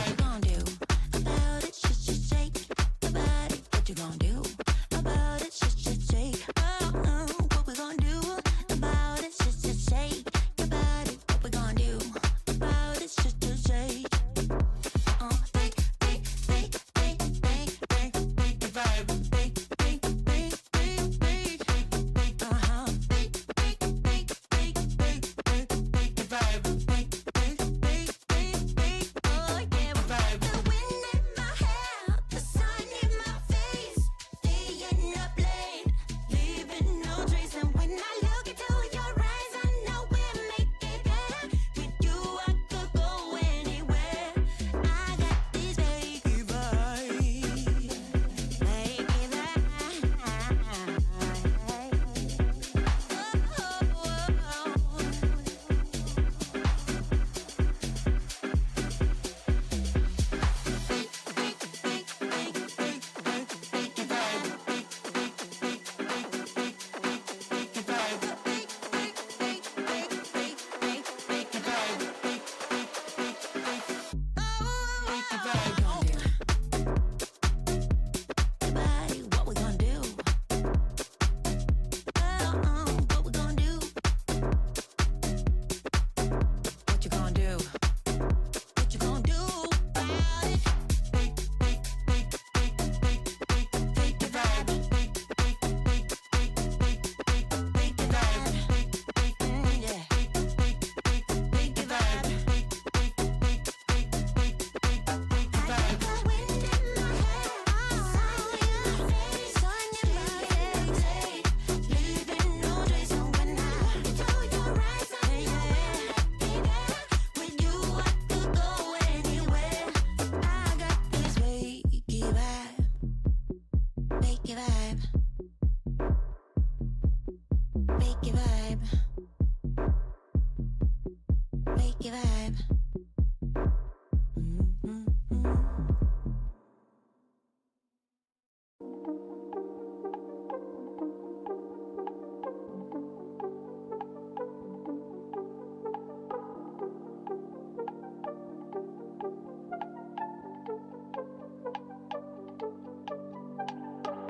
you gonna do about it? Just shake your body. What you gonna do about it? Just shake. What we gonna do about it? Just shake your body. What we gonna do about it? Just shake.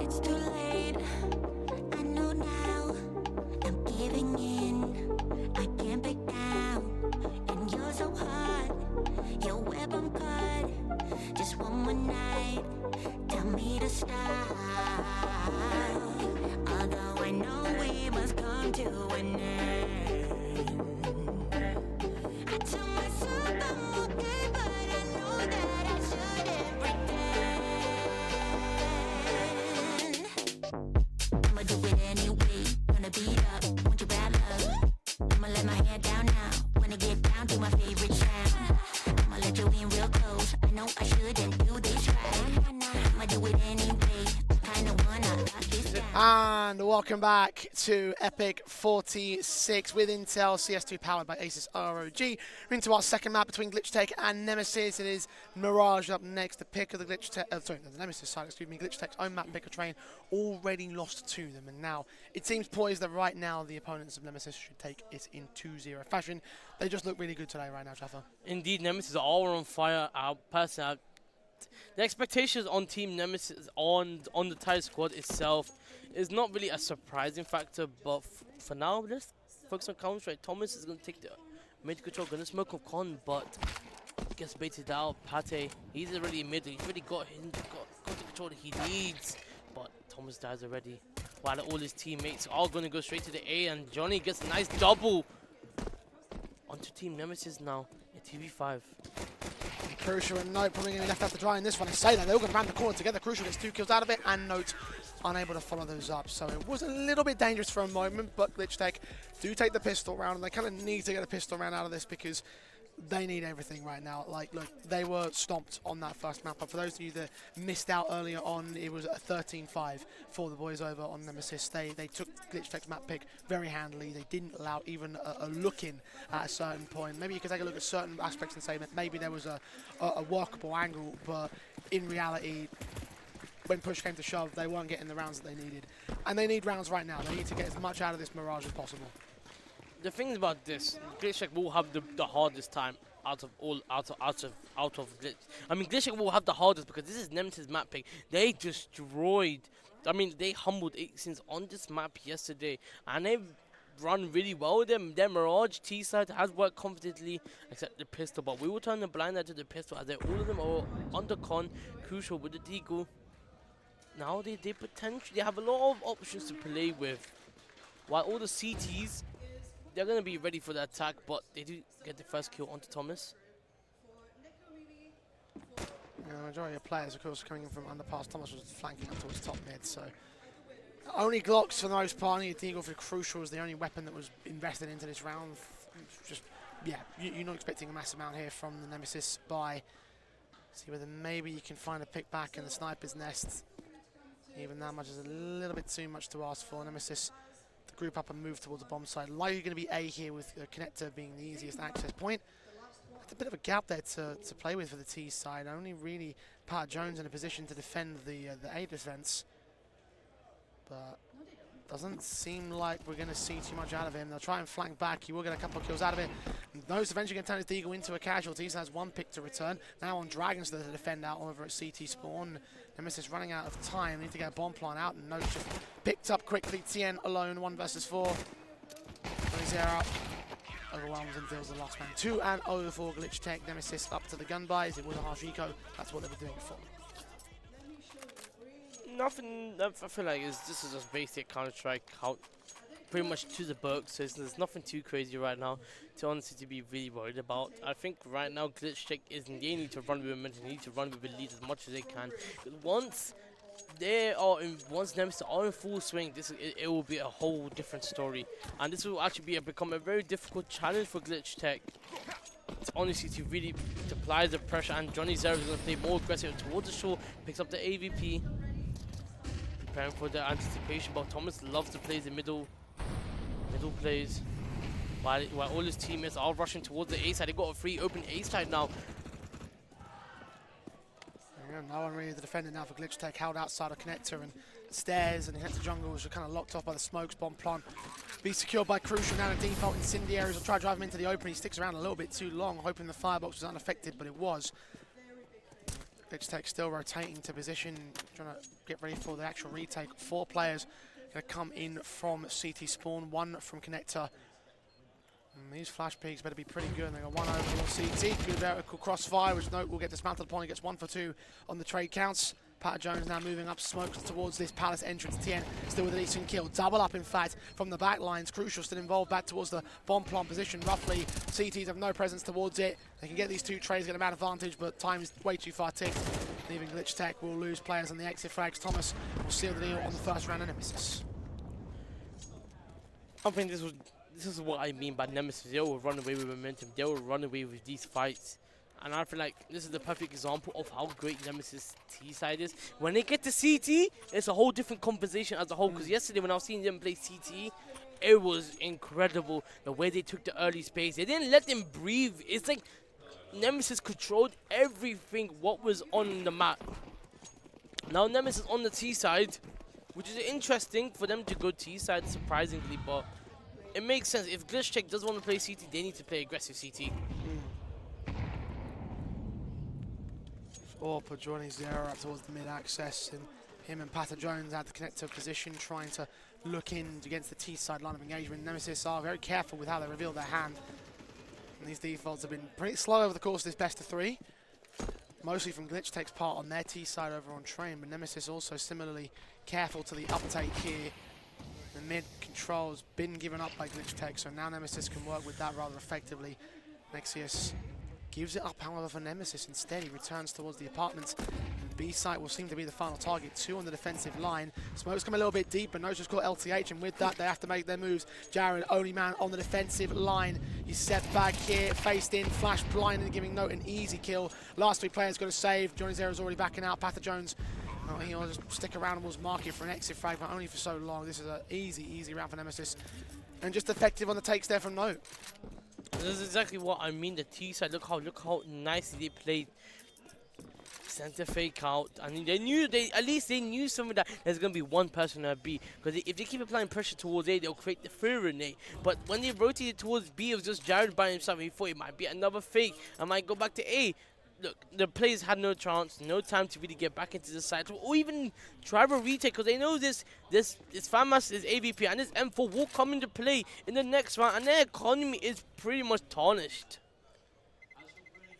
It's too late, I know now. I'm giving in, I can't back down. And you're so hot, your weapon cut. Just one more night, tell me to stop. Although I know we must come to an end. I tell myself I'm okay, but I know that I shouldn't pretend. I'ma do it anyway, gonna beat up, want you bad love. I'ma let my hair down now, wanna get down to my favorite sound. I'ma let you in real close, I know I shouldn't do this right. I'ma do it anyway, I kinda wanna lock this down. And welcome back to EPIC46 with Intel CS2 powered by Asus ROG. We're into our second map between GLITCHTECH and NEMESIS. It is Mirage up next. The pick of the GLITCHTECH, the NEMESIS side, excuse me, GLITCHTECH's own map picker train already lost to them. And now it seems poised that right now the opponents of NEMESIS should take it in 2-0 fashion. They just look really good today right now, Jaffa. Indeed, NEMESIS are all on fire. The expectations on Team NEMESIS on the Thai squad itself is not really a surprising factor, but for now, let's focus on Counter-Strike. Thomas is going to take the mid control, going to smoke of Con, but gets baited out. Pate, he's already in mid, he's already got the control that he needs, but Thomas dies already, while all his teammates are going to go straight to the A, and Johnny gets a nice double onto Team NEMESIS now at TV5. Crucial and Note probably going to be left out to dry in this one. I say that, they're all going to round the corner together. Crucial gets 2 kills out of it, and Note unable to follow those up. So it was a little bit dangerous for a moment, but GLITCHTECH do take the pistol round, and they kind of need to get a pistol round out of this because they need everything right now. Like, look, they were stomped on that first map. But for those of you that missed out earlier on, it was a 13-5 for the boys over on NEMESIS. They took GLITCHTECH's map pick very handily. They didn't allow even a look in at a certain point. Maybe you could take a look at certain aspects and say that maybe there was a workable angle, but in reality, when push came to shove, they weren't getting the rounds that they needed. And they need rounds right now. They need to get as much out of this Mirage as possible. The thing about this, GLITCHTECH will have the hardest time out of Glitch. I mean, GLITCHTECH will have the hardest because this is Nemesis map pick. They destroyed. I mean, they humbled Since on this map yesterday, and they've run really well with them. Their Mirage T side has worked confidently, except the pistol. But we will turn the blind eye to the pistol as all of them are on the con. Crucial with the Deagle. Now they potentially have a lot of options to play with. While all the CTs, they're going to be ready for the attack, but they do get the first kill onto Thomas. Yeah, the majority of players, of course, coming in from underpass. Thomas was flanking up towards top mid, so only Glocks for the most part. Only a Deagle for Crucial is the only weapon that was invested into this round. Just, yeah, you're not expecting a massive amount here from the Nemesis buy. See whether maybe you can find a pick back in the sniper's nest. Even that much is a little bit too much to ask for. Nemesis to group up and move towards the bomb side. Likely going to be A here with the connector being the easiest access point. That's a bit of a gap there to play with for the T side. Only really Pat Jones in a position to defend the A defense. But doesn't seem like we're going to see too much out of him. They'll try and flank back. He will get a couple of kills out of it. Those eventually going to turn his Deagle into a casualty. So has one pick to return. Now on Dragons to defend out over at CT spawn. Nemesis running out of time. Need to get a bomb plant out. And Note just picked up quickly. Tien alone, 1 versus 4. Zera overwhelms and deals the last man. 2-0 for GLITCHTECH. Nemesis up to the gun buys. It was a harsh eco. That's what they were doing before. Nothing. I feel like this is just basic Counter-Strike, pretty much to the book. So there's nothing too crazy right now to honestly to be really worried about. I think right now GLITCHTECH they need to run with momentum. They need to run with the lead as much as they can. Once Nemesis are in full swing, it will be a whole different story, and this will actually become a very difficult challenge for GLITCHTECH. It's honestly to really apply the pressure, and Johnny Zera is going to play more aggressive towards the shore. Picks up the AVP. Preparing for the anticipation, but Thomas loves to play the middle plays. While all his teammates are rushing towards the A side. They got a free open A side now. No one really to defend it now for GLITCHTECH. Held outside of connector and stairs, and the connector jungle was kind of locked off by the smokes. Bomb plant be secured by Crucial. Now the default incendiaries will try to drive him into the open. He sticks around a little bit too long, hoping the firebox was unaffected, but it was. GLITCHTECH still rotating to position, trying to get ready for the actual retake. 4 players going to come in from CT spawn, 1 from connector. And these flash peaks better be pretty good. And they got 1 over on CT. Good vertical crossfire, which Note will get dismantled upon. He gets 1 for 2 on the trade counts. Pat Jones now moving up smokes towards this palace entrance. Tien still with a decent kill. Double up, in fact, from the back lines. Crucial still involved back towards the bomb plant position. Roughly, CTs have no presence towards it. They can get these 2 trades, get them out advantage, but time is way too far ticked. Leaving GLITCHTECH will lose players on the exit frags. Thomas will seal the deal on the first round of Nemesis. I think this is what I mean by Nemesis. They will run away with momentum. They will run away with these fights. And I feel like this is the perfect example of how great Nemesis T side is. When they get to CT, it's a whole different conversation as a whole. Because yesterday when I was seeing them play CT, it was incredible the way they took the early space. They didn't let them breathe. It's like Nemesis controlled everything what was on the map. Now Nemesis on the T side, which is interesting for them to go T side surprisingly, but it makes sense. If GLITCHTECH does want to play CT, they need to play aggressive CT. Orpa joining Zera up towards the mid-access, and him and Pata Jones at the connector position, trying to look in against the T-side line of engagement. Nemesis are very careful with how they reveal their hand. And these defaults have been pretty slow over the course of this best of 3. Mostly from GLITCHTECH's part on their T-side over on train, but Nemesis also similarly careful to the uptake here. The mid control's been given up by GLITCHTECH, so now Nemesis can work with that rather effectively. Nexius gives it up, however, for Nemesis. Instead, he returns towards the apartments. And B site will seem to be the final target. 2 on the defensive line. Smoke's come a little bit deep, but No's just caught LTH, and with that, they have to make their moves. Jared, only man on the defensive line. He's set back here, faced in, flash blind, and giving Note an easy kill. Last 3 players got to save. Johnny Zera's already backing out. Pata Jones, he'll just stick around and was marking for an exit frag, but only for so long. This is an easy round for Nemesis. And just effective on the takes there from Note. This is exactly what I mean. The T side, look how nicely they played sent a fake out. I mean, at least they knew something that there's gonna be one person at B. Because if they keep applying pressure towards A, they'll create the fear in A. But when they rotated towards B, it was just Jared by himself. He thought it might be another fake. I might go back to A. Look, the players had no chance, no time to really get back into the side, or even try a retake, because they know this FAMAS, this AVP, and this M4 will come into play in the next round, and their economy is pretty much tarnished.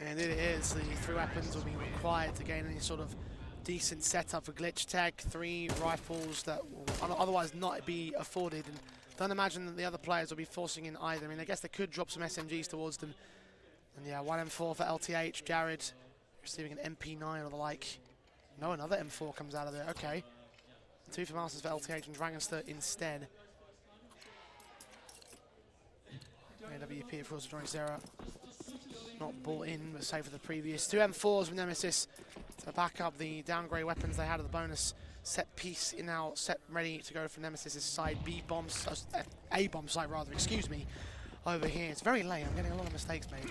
And it is. The 3 weapons will be required to gain any sort of decent setup for GLITCHTECH. 3 rifles that will otherwise not be afforded, and don't imagine that the other players will be forcing in either. I mean, I guess they could drop some SMGs towards them. And yeah, 1 M4 for LTH. Jared receiving an MP9 or the like. No, another M4 comes out of there. Okay. 2 for Masters for LTH and Dragonster instead. AWP, of course, drawing 0. Not bought in, but safe for the previous. 2 M4s with Nemesis to back up the downgrade weapons they had at the bonus set piece in now set ready to go for Nemesis' side. B bombs, A bomb site rather, excuse me. Over here, it's very late. I'm getting a lot of mistakes made.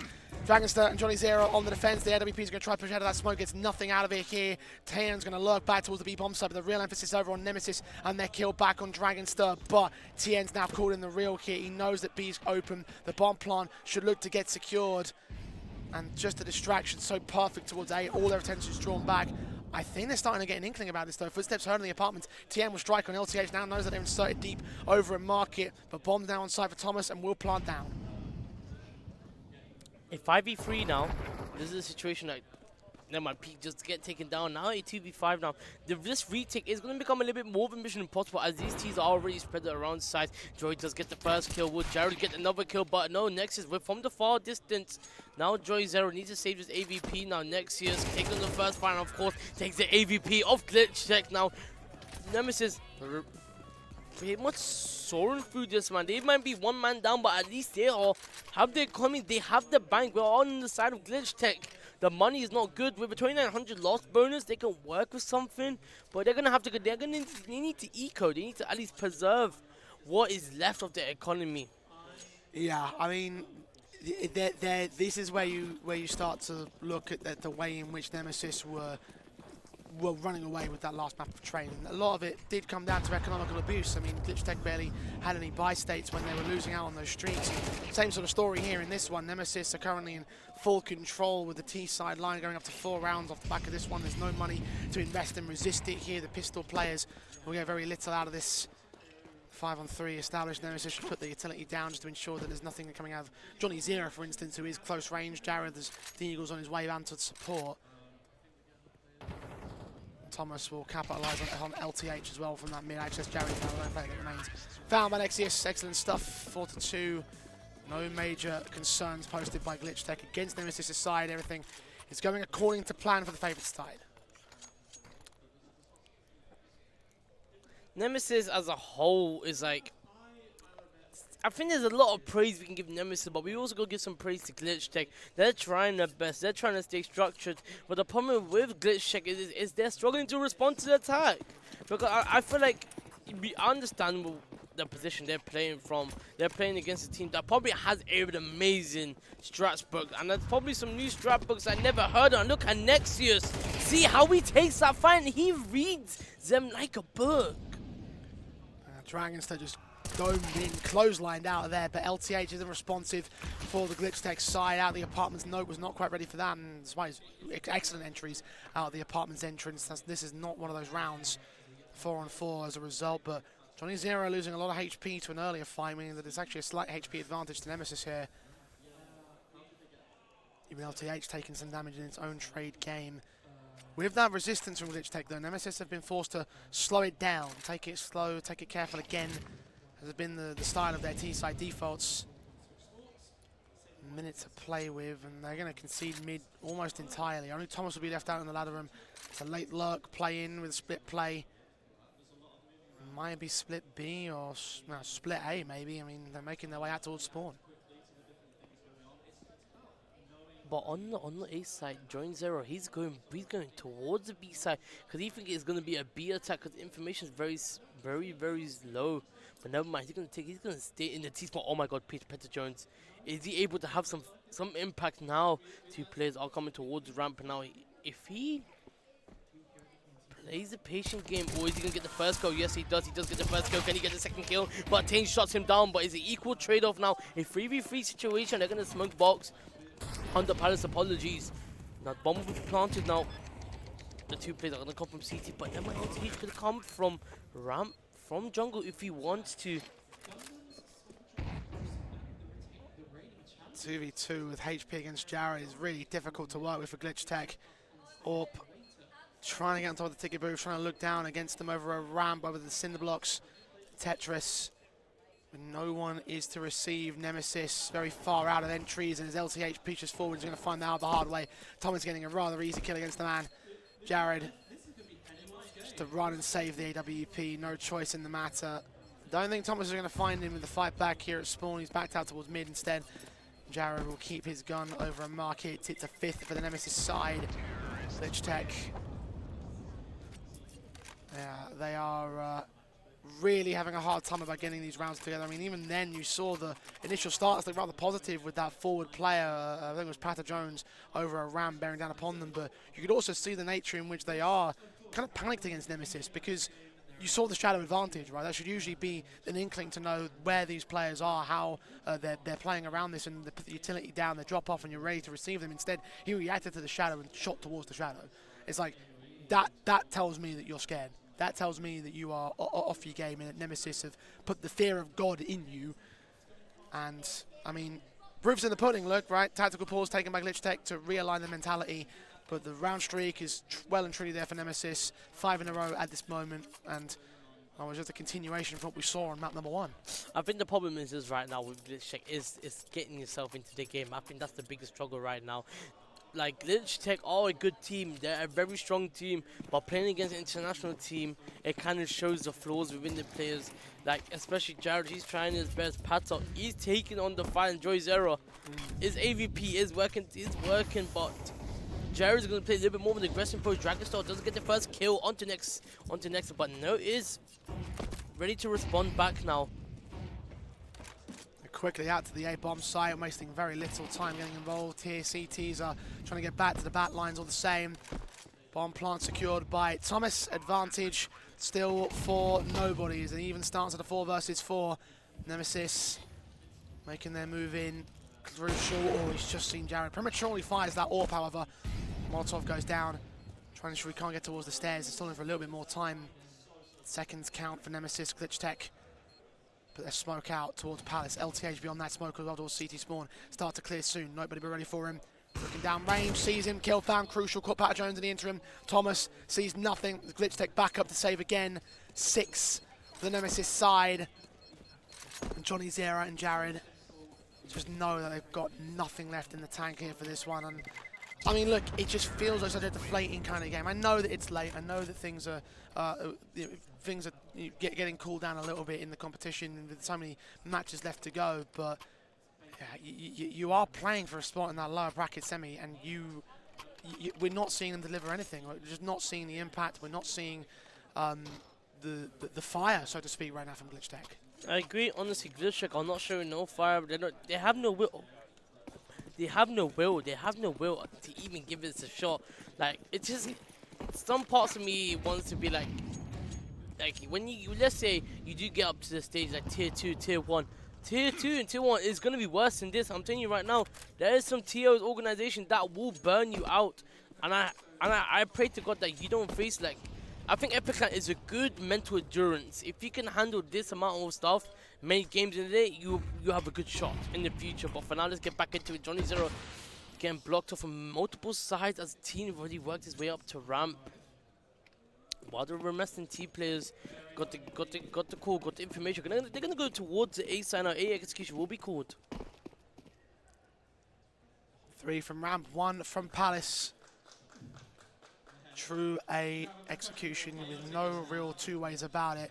Dragonster and Johnny Zero on the defense. The AWP is going to try to push out of that smoke. Gets nothing out of it here. Tayan's going to lurk back towards the B bomb side, but the real emphasis over on Nemesis and their kill back on Dragonster. But Tien's now called in the real here. He knows that B's open. The bomb plant should look to get secured. And just a distraction so perfect towards A. All their attention is drawn back. I think they're starting to get an inkling about this though. Footsteps heard in the apartment. Tien will strike on LTH now, knows that they're inserted deep over a market. But bomb now on side for Thomas and will plant down. A 5v3 now. This is a situation that never mind, Peak just get taken down. Now a 2v5 now. This retake is going to become a little bit more of a mission impossible as these teams are already spread around sides. Joy does get the first kill. Will Jared get another kill? But no, Nexus from the far distance. Now Joy Zero needs to save his AVP. Now Nexus takes on the first fire and of course takes the AVP of GLITCHTECH. Now Nemesis pretty much soaring through this, man. They might be one man down, but at least they all have their economy. They have the bank. We're on the side of GLITCHTECH. The money is not good. With a 2,900 loss bonus, they can work with something, but they're gonna have to. They need to eco. They need to at least preserve what is left of their economy. Yeah, I mean, this is where you start to look at the way in which Nemesis were running away with that last map of training. A lot of it did come down to economical abuse. I mean, GLITCHTECH barely had any buy states when they were losing out on those streaks. Same sort of story here in this one. Nemesis are currently in full control with the T side line going up to 4 rounds off the back of this one. There's no money to invest and resist it here. The pistol players will get very little out of this. 5-on-3 established. Nemesis should put the utility down just to ensure that there's nothing coming out of Johnny Zero, for instance, who is close range. Jared, there's the Eagles on his way down to support. Thomas will capitalise on LTH as well from that mid-access. Jared that remains. Found by Nexius, excellent stuff. 4-2. No major concerns posted by GLITCHTECH against Nemesis' side. Everything is going according to plan for the favourite side. Nemesis as a whole is like, I think there's a lot of praise we can give Nemesis, but we also got to give some praise to GLITCHTECH. They're trying their best. They're trying to stay structured. But the problem with GLITCHTECH is they're struggling to respond to the attack. Because I feel like we understand the position they're playing from. They're playing against a team that probably has an amazing strats book. And there's probably some new strat books I never heard of. And look at Nexius. See how he takes that fight and he reads them like a book. Dragonster just domed in, clotheslined out of there, but LTH isn't responsive for the GLITCHTECH side. Out of the apartment's note was not quite ready for that, and that's why his excellent entries out of the apartment's entrance. This is not one of those rounds 4-on-4 as a result, but Johnny Zero losing a lot of HP to an earlier fight, meaning that it's actually a slight HP advantage to Nemesis here. Even LTH taking some damage in its own trade game. With that resistance from GLITCHTECH though, Nemesis have been forced to slow it down, take it slow, take it careful again. Has been the style of their T-side defaults. A minute to play with, and they're going to concede mid almost entirely. Only Thomas will be left out in the ladder room. It's a late lurk play in with a split play. Might be split B or no, split A maybe. I mean, they're making their way out towards spawn. But on the A side, Join Zero, he's going towards the B side because he thinks it's going to be a B attack because information is very low. But never mind, he's gonna stay in the T spot. Oh my God, Peter Jones, is he able to have some impact now? 2 players are coming towards the ramp now. If he plays a patient game, or is he going to get the first kill? Yes, he does. He does get the first kill. Can he get the second kill? But Tane shuts him down. But is it equal trade-off now? A 3v3 situation. They're going to smoke box under Palace. Apologies. Now, bomb will be planted now. The two players are going to come from CT, but NEMESIS could come from ramp, from jungle if he wants to. 2v2 with HP against Jared is really difficult to work with for GLITCHTECH. Orp trying to get on top of the ticket booth, trying to look down against them over a ramp, over the cinder blocks. Tetris. No one is to receive. NEMESIS very far out of entries, and his LTH pushes forward. He's going to find out the hard way. Thomas getting a rather easy kill against the man. Jared just to run and save the AWP. No choice in the matter. Don't think Thomas is going to find him with the fight back here at spawn. He's backed out towards mid instead. Jared will keep his gun over a market. It's a 5th for the NEMESIS side. GLITCHTECH. Yeah, they are really having a hard time about getting these rounds together. I mean, even then you saw the initial starts look rather positive with that forward player, I think it was Pata Jones, over a ramp bearing down upon them. But you could also see the nature in which they are kind of panicked against NEMESIS, because you saw the shadow advantage, right? That should usually be an inkling to know where these players are, how they're playing around this, and they put the utility down, they drop off, and you're ready to receive them. Instead, he reacted to the shadow and shot towards the shadow. It's like, that tells me that you're scared. That tells me that you are off your game, and that NEMESIS have put the fear of God in you. And, I mean, proof's in the pudding, look, right? Tactical pause taken by GLITCHTECH to realign the mentality. But the round streak is well and truly there for NEMESIS. 5 in a row at this moment, and that was just a continuation from what we saw on map number 1. I think the problem is right now with GLITCHTECH is getting yourself into the game. I think that's the biggest struggle right now. Like, GLITCHTECH are a good team. They're a very strong team, but playing against an international team, it kind of shows the flaws within the players. Like, especially Jared, he's trying his best. Pato, he's taking on the fight, and Joy Zero. His AVP is working, but Jared's going to play a little bit more with the aggressive approach. Dragonstar doesn't get the first kill onto next, but no is ready to respond back now. Quickly out to the A-bomb site, wasting very little time getting involved here. CTs are trying to get back to the bat lines all the same. Bomb plant secured by Thomas. Advantage still for nobody. As an even stance at a 4 versus 4. NEMESIS making their move in. Crucial. Oh, he's just seen Jared. Prematurely fires that AWP, however. Molotov goes down. Trying to ensure he can't get towards the stairs. It's still in for a little bit more time. Seconds count for NEMESIS. GLITCHTECH. Put their smoke out towards Palace. LTH beyond that smoke as well towards CT spawn. Start to clear soon. Nobody be ready for him. Looking down range, sees him. Kill found. Crucial. Caught Pat Jones in the interim. Thomas sees nothing. The GLITCHTECH back up to save again. 6 for the NEMESIS side. And Johnny Zera and Jared just know that they've got nothing left in the tank here for this one. And I mean, look, it just feels like such a deflating kind of game. I know that it's late. I know that things are getting cooled down a little bit in the competition with so many matches left to go. But yeah, you are playing for a spot in that lower bracket semi, and we're not seeing them deliver anything. We're just not seeing the impact. We're not seeing the fire, so to speak, right now from GLITCHTECH. I agree, honestly. GLITCHTECH are not showing no fire. They have no will. They have no will. They have no will to even give it a shot. Like, it's just, some parts of me wants to be like when you, let's say you do get up to the stage like tier 2, tier 1. Tier 2 and tier 1 is going to be worse than this. I'm telling you right now, there is some TO's organization that will burn you out. And I pray to God that you don't face, like, I think EPIC is a good mental endurance. If you can handle this amount of stuff, many games in the day, you have a good shot in the future. But for now, let's get back into it. Johnny Zero getting blocked off from multiple sides as Team already worked his way up to ramp. While the remaining T players got the call, got the information, they're gonna go towards the A side. Now A execution will be called. 3 from ramp, 1 from Palace. True A execution with no real two ways about it.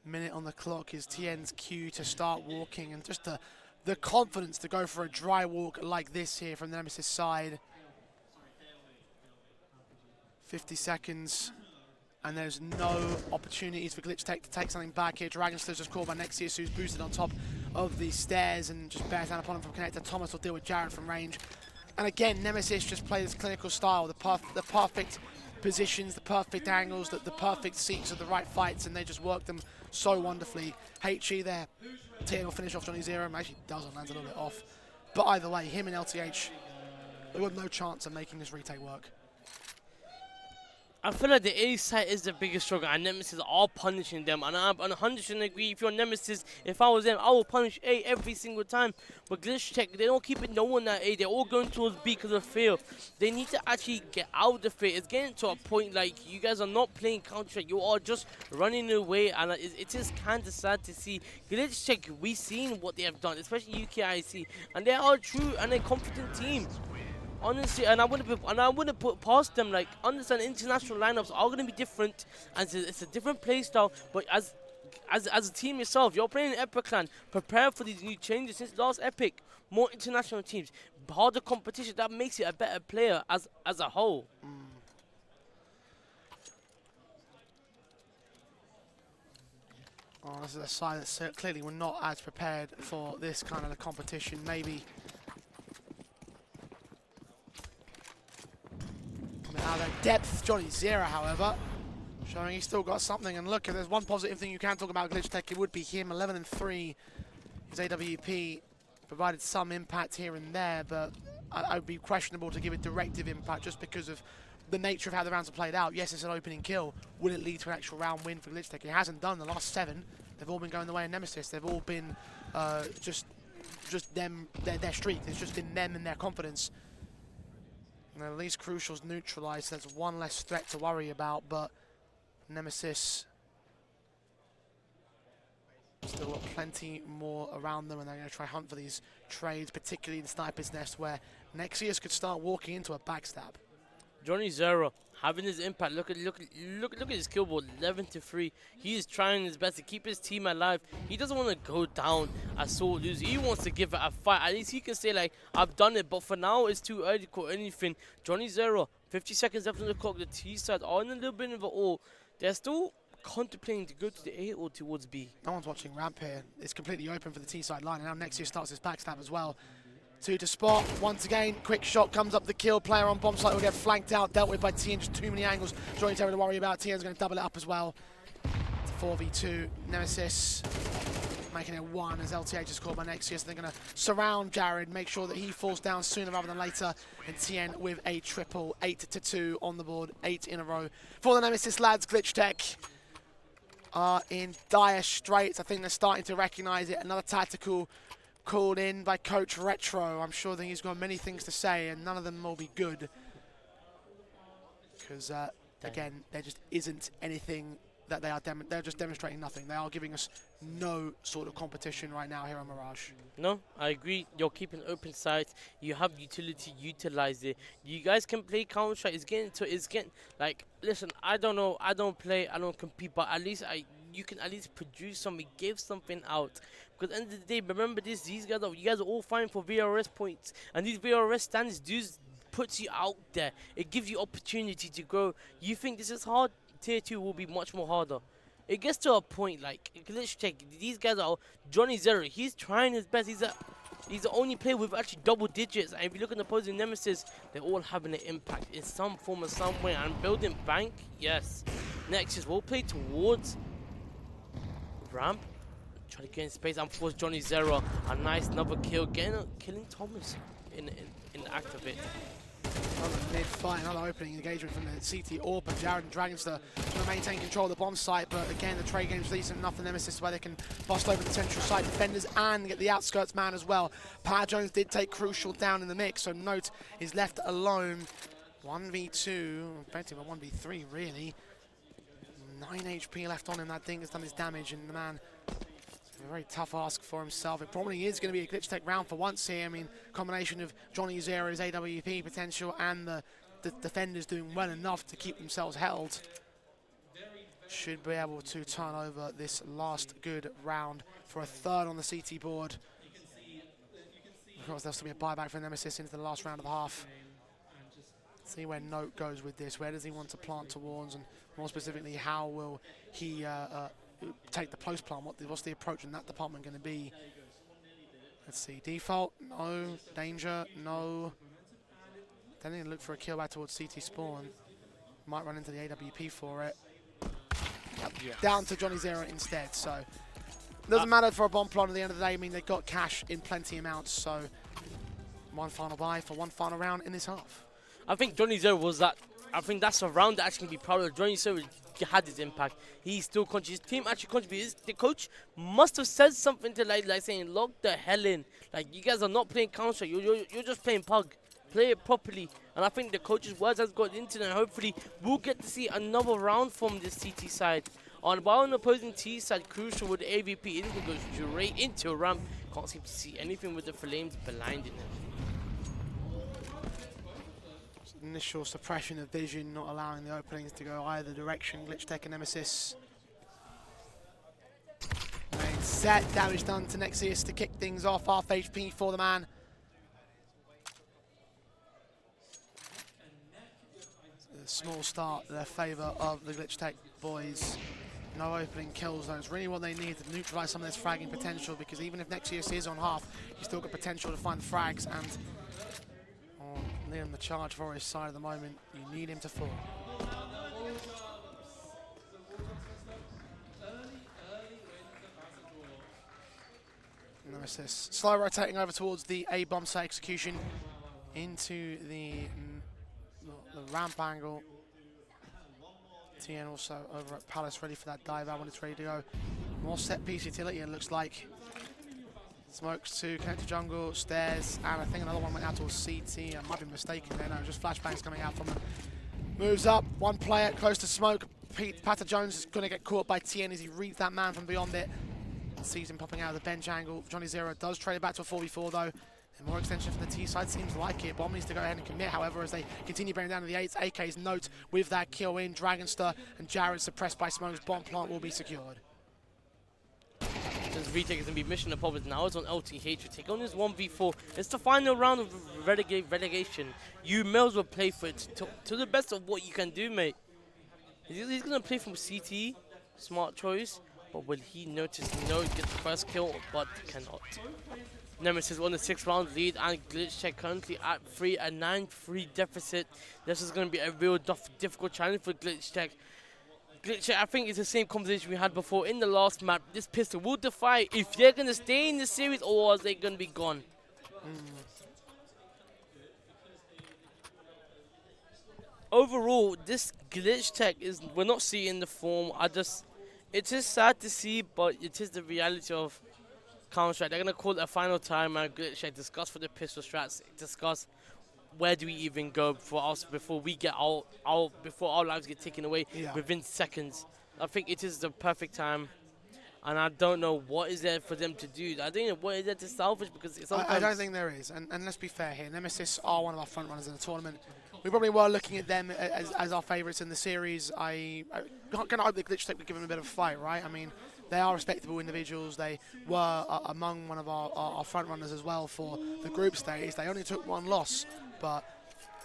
Minute on the clock is TN's cue to start walking, and just the confidence to go for a dry walk like this here from the NEMESIS side. 50 seconds, and there's no opportunities for GLITCHTECH to take something back here. Dragonstar's just called by Nexius, who's boosted on top of the stairs and just bears down upon him from connector. Thomas will deal with Jared from range. And again, NEMESIS just play this clinical style, the perfect positions, the perfect angles, the perfect seats of the right fights, and they just work them so wonderfully. HE there. TN will finish off Johnny Zero. Actually doesn't, lands a little bit off. But either way, him and LTH, they've got no chance of making this retake work. I feel like the A side is the biggest struggle, and Nemesis are punishing them. And I'm 100% agree. If you're Nemesis, if I was them, I would punish A every single time. But GLITCHTECH, they don't keep it no one at A. They're all going towards B because of fear. They need to actually get out of the fear. It's getting to a point like you guys are not playing Counter. You are just running away, and it is kind of sad to see. GLITCHTECH, we've seen what they have done, especially UKIC, and they are a true and a confident team. Honestly, and I wouldn't put past them. Like, understand, international lineups are going to be different, and it's a different play style. But as a team yourself, you're playing Epic Clan. Prepare for these new changes since last Epic. More international teams, harder competition. That makes you a better player as a whole. Oh, this is a side that clearly were not as prepared for this kind of a competition. Maybe. Out of depth, Johnny Zero, however, showing he's still got something. And look, if there's one positive thing you can talk about GLITCHTECH, it would be him. 11-3. His AWP provided some impact here and there, but I would be questionable to give it directive impact just because of the nature of how the rounds are played out. Yes, it's an opening kill. Will it lead to an actual round win for GLITCHTECH? It hasn't done the last 7. They've all been going the way of Nemesis. They've all been just them, their streak. It's just been them and their confidence. And at least Crucial's neutralized, so that's one less threat to worry about, but Nemesis still got plenty more around them, and they're going to try hunt for these trades, particularly in Sniper's Nest, where Nexius could start walking into a backstab. Johnny Zero having his impact. Look at his kill board, 11-3. He is trying his best to keep his team alive. He doesn't want to go down as sole loser. He wants to give it a fight. At least he can say like, I've done it. But for now, it's too early to call anything. Johnny Zero, 50 seconds left on the clock. The T side are in a little bit of an all. They're still contemplating to go to the A or towards B. No one's watching ramp here. It's completely open for the T side line, and now Nexius starts his backstab as well. 2 to spot. Once again, quick shot comes up the kill. Player on bomb site will get flanked out, dealt with by TN. Just too many angles. Johnny Terror to worry about. TN's going to double it up as well. It's 4v2. Nemesis making it 1 as LTH is called by Nexius. They're going to surround Jared, make sure that he falls down sooner rather than later. And TN with a triple, 8-2 on the board, 8 in a row. For the Nemesis lads, GLITCHTECH are in dire straits. I think they're starting to recognize it. Another tactical called in by Coach Retro. I'm sure that he's got many things to say, and none of them will be good. Because, again, there just isn't anything that they are they're just demonstrating nothing. They are giving us no sort of competition right now here on Mirage. No, I agree. You're keeping open sights. You have utility, utilize it. You guys can play Counter-Strike. It's getting like, listen, I don't know, I don't play, I don't compete, but at least you can at least produce something, give something out. Because at the end of the day, remember this, you guys are all fighting for VRS points, and these VRS standards puts you out there. It gives you opportunity to grow. You think this is hard? Tier 2 will be much more harder. It gets to a point like GLITCHTECH. These guys are Johnny Zero. He's trying his best. He's the only player with actually double digits. And if you look at the opposing Nemesis, they're all having an impact in some form or some way. And building bank, yes. Next will play towards ramp. Trying to get in space and force Johnny Zero. A nice another kill, killing Thomas in the act of it. Another mid-fight, another opening engagement from the CT AWP, and Jared and Dragonster trying to maintain control of the bomb site, but again, the trade game's decent enough for Nemesis where they can bust over the central site defenders and get the outskirts man as well. Power Jones did take Crucial down in the mix, so Note is left alone. 1v2, effectively 1v3 really. 9 HP left on him, that thing has done his damage, and the man, a very tough ask for himself. It probably is going to be a GLITCHTECH round for once here. I mean, combination of Johnny Zero's AWP potential and the defenders doing well enough to keep themselves held. Should be able to turn over this last good round for a third on the CT board. Of course, there'll still be a buyback for Nemesis into the last round of the half. See where Note goes with this. Where does he want to plant towards, and more specifically, how will he take the post plant? What's the approach in that department going to be? Let's see. Default, no. Danger, no. Then they look for a kill back towards CT spawn. Might run into the AWP for it. Yep. Yes. Down to Johnny Zero instead. So doesn't matter for a bomb plot at the end of the day. I mean, they've got cash in plenty amounts. So one final buy for one final round in this half. I think Johnny Zero was that. I think that's a round that actually can be proud of. Johnny Zero had his impact. He still contributed. His team actually contributed. The coach must have said something to like saying, "Lock the hell in. Like, you guys are not playing Counter. You're just playing Pug. Play it properly." And I think the coach's words has got into them. Hopefully, we'll get to see another round from this CT side. While on the opposing T side, Crucial with the AVP, it goes straight into a ramp. Can't seem to see anything with the flames blinding him. Initial suppression of vision, not allowing the openings to go either direction. GLITCHTECH and NEMESIS. Main set, damage done to NEMESIS to kick things off. Half HP for the man. A small start to their favour of the GLITCHTECH boys. No opening kills though. It's really what they need to neutralise some of this fragging potential, because even if NEMESIS is on half, he's still got potential to find frags, and Liam the charge for his side at the moment. You need him to fall. NEMESIS slow rotating over towards the A bomb site execution into the ramp angle. TN also over at Palace ready for that dive out when it's ready to go. More set piece utility, it looks like. Smokes to connect to jungle, stairs, and I think another one went out towards CT. I might be mistaken there, no, just flashbangs coming out from them. Moves up, one player close to smoke. Pater Jones is going to get caught by TN as he reads that man from beyond it. Sees him popping out of the bench angle. Johnny Zero does trade it back to a 4v4 though. And more extension for the T side seems like it. Bomb needs to go ahead and commit, however, as they continue bearing down to the 8s. AK's note with that kill in. Dragonstar and Jared suppressed by smokes. Bomb plant will be secured. This retake is going to be mission opponent now. It's on LTH to take on this 1v4. It's the final round of relegation. You may as well play for it to the best of what you can do, mate. He's going to play from CT. Smart choice. But will he notice? No, get the first kill, but cannot. NEMESIS on the 6th round lead, and GLITCHTECH currently at 9-3 deficit. This is going to be a real difficult challenge for GLITCHTECH. GLITCHTECH, I think it's the same conversation we had before in the last map. This pistol will defy if they're going to stay in the series or are they going to be gone. Overall, this GLITCHTECH is, we're not seeing the form. It is sad to see, but it is the reality of Counter-Strike. They're going to call it a final time and GLITCHTECH discuss for the pistol strats, discuss where do we even go for us before we get before our lives get taken away within seconds. I think it is the perfect time, and I don't know what is there for them to do. I don't know what is there to salvage, because it's I don't think there is, and let's be fair here. NEMESIS are one of our front runners in the tournament. We probably were looking at them as our favourites in the series. I kind of hope that GLITCHTECH would give them a bit of a fight, right? I mean, they are respectable individuals. They were among one of our front runners as well for the group stage. They only took one loss, but